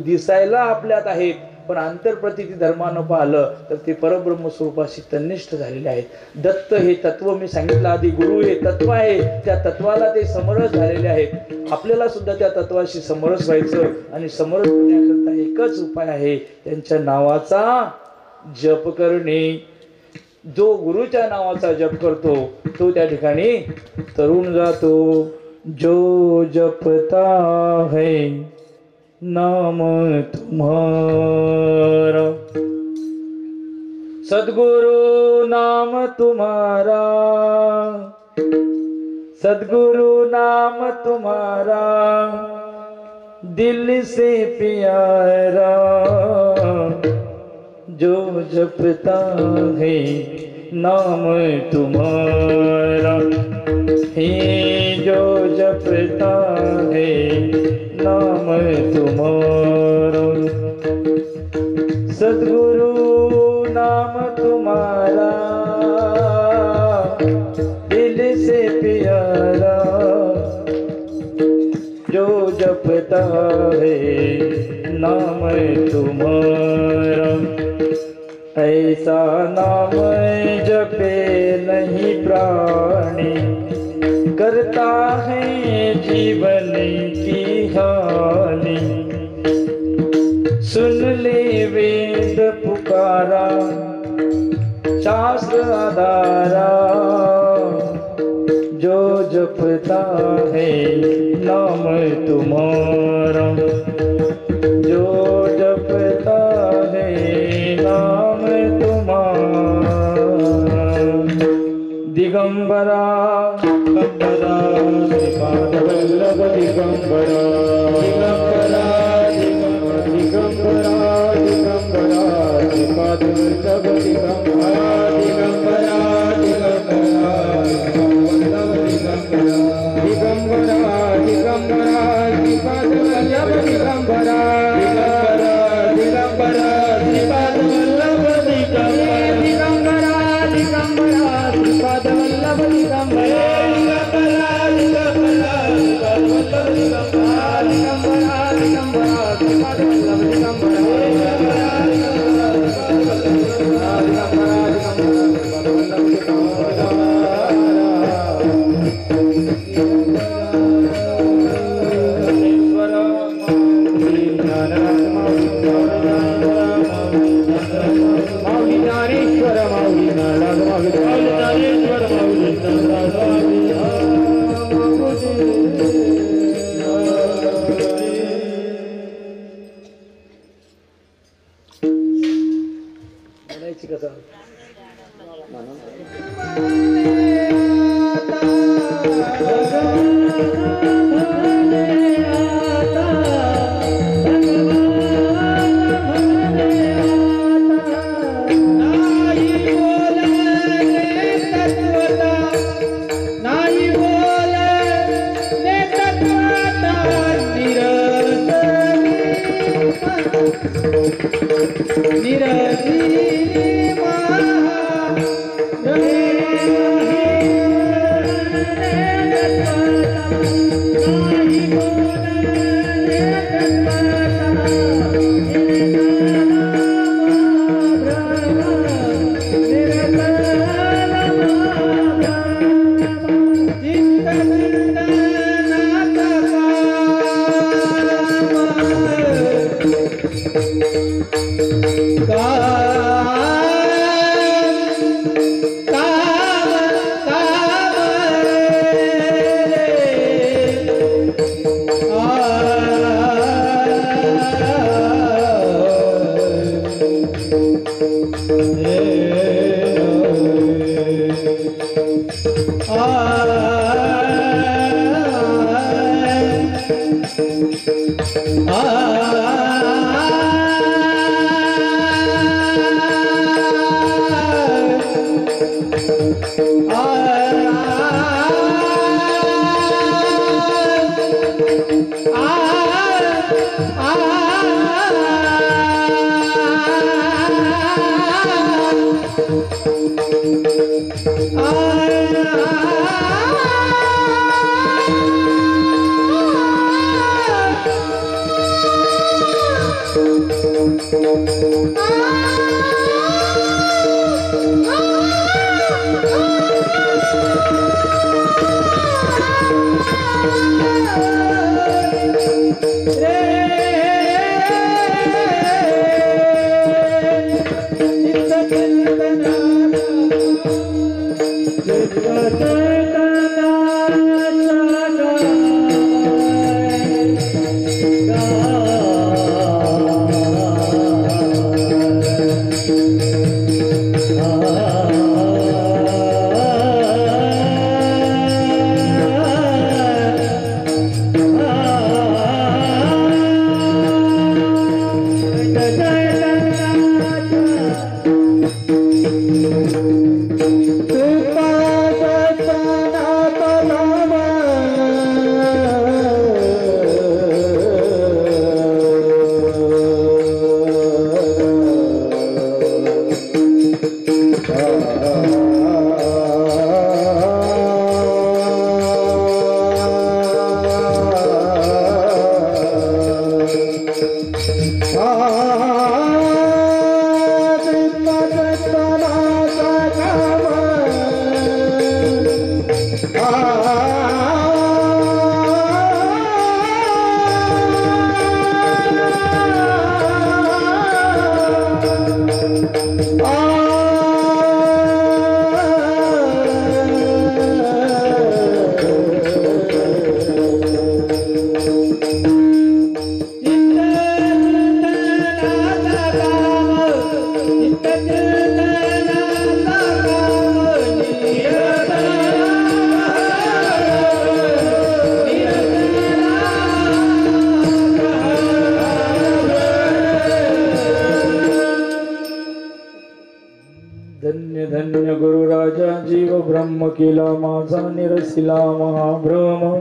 दिसायला आपल्यात आहेत पण आंतरप्रतीती धर्मानं पाहिलं तर ते परब्रह्म स्वरूपाशी तन्निष्ठ झालेले आहेत. दत्त हे तत्व मी सांगितलं आधी, गुरु हे तत्व आहे, त्या तत्वाला ते समरस झालेले आहेत. आपल्याला सुद्धा त्या तत्वाशी समरस व्हायचं आणि समरस होण्याकरता एकच उपाय आहे, त्यांच्या नावाचा जप करणे. जो गुरुच्या नावाचा जप करतो तो त्या ठिकाणी तरुण जातो. जो जपता है नाम तुम्हारा, सद्गुरु नाम तुम्हारा, सद्गुरु नाम तुम्हारा, दिल से प्यारा. जो जपता है नाम तुम्हारा, हे जो जपता है नाम तुम्हारा. सद्गुरु नाम तुम्हारा दिल से प्यारा, जो जपता है नाम तुम्हारा, ऐसा नाम जपे नहीं प्राणी, करता है जीवन की हानि। सुन ले वेद पुकारा, शास्त्र आधारा, जो जपता है नाम तुम्हारा, जो जपता है नाम तुम्हारा। दिगंबरा दिगंबरा श्रीपाद वल्लभ दिगंबरा, दिगंबरा दिगंबरा दिगंबरा श्रीपाद वल्लभ दिगंबरा, दिगंबरा दिगंबरा वल्लभ दिगंबरा, दिगंबरा दिगंबरा श्रीपाद वल्लभ दिगंबरा, दिगंबरा दिगंबरा श्रीपाद वल्लभ दिगंबरा, दिगंबरा दिगंबरा श्रीपाद वल्लभ दिगंबरा, दिगंबरा दिगंबरा श्रीपाद वल्लभ दिगंबरा, दिगंबरा दिगंबरा श्रीपाद वल्लभ दिगंबरा, आ धन्य धन्य गुरुराजा जीव ब्रह्म केला माझा निरसिला महाभ्रम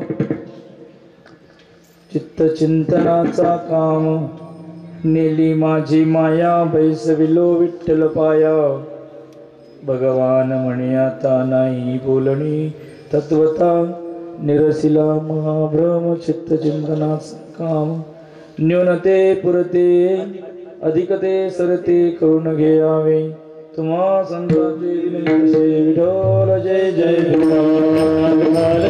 चित्त चिंतनाचा काम नेली माझी माया बैसविलो विठ्ठल पाया भगवान म्हणे आता नाही बोलणी तत्वता निरसिला महाभ्रम चित्त चिंतनाचा काम न्यूनते पुरते अधिकते सरते करून घ्यावे तुम्हा संतांचे दिनसे विठोल जय जय विठ्ठल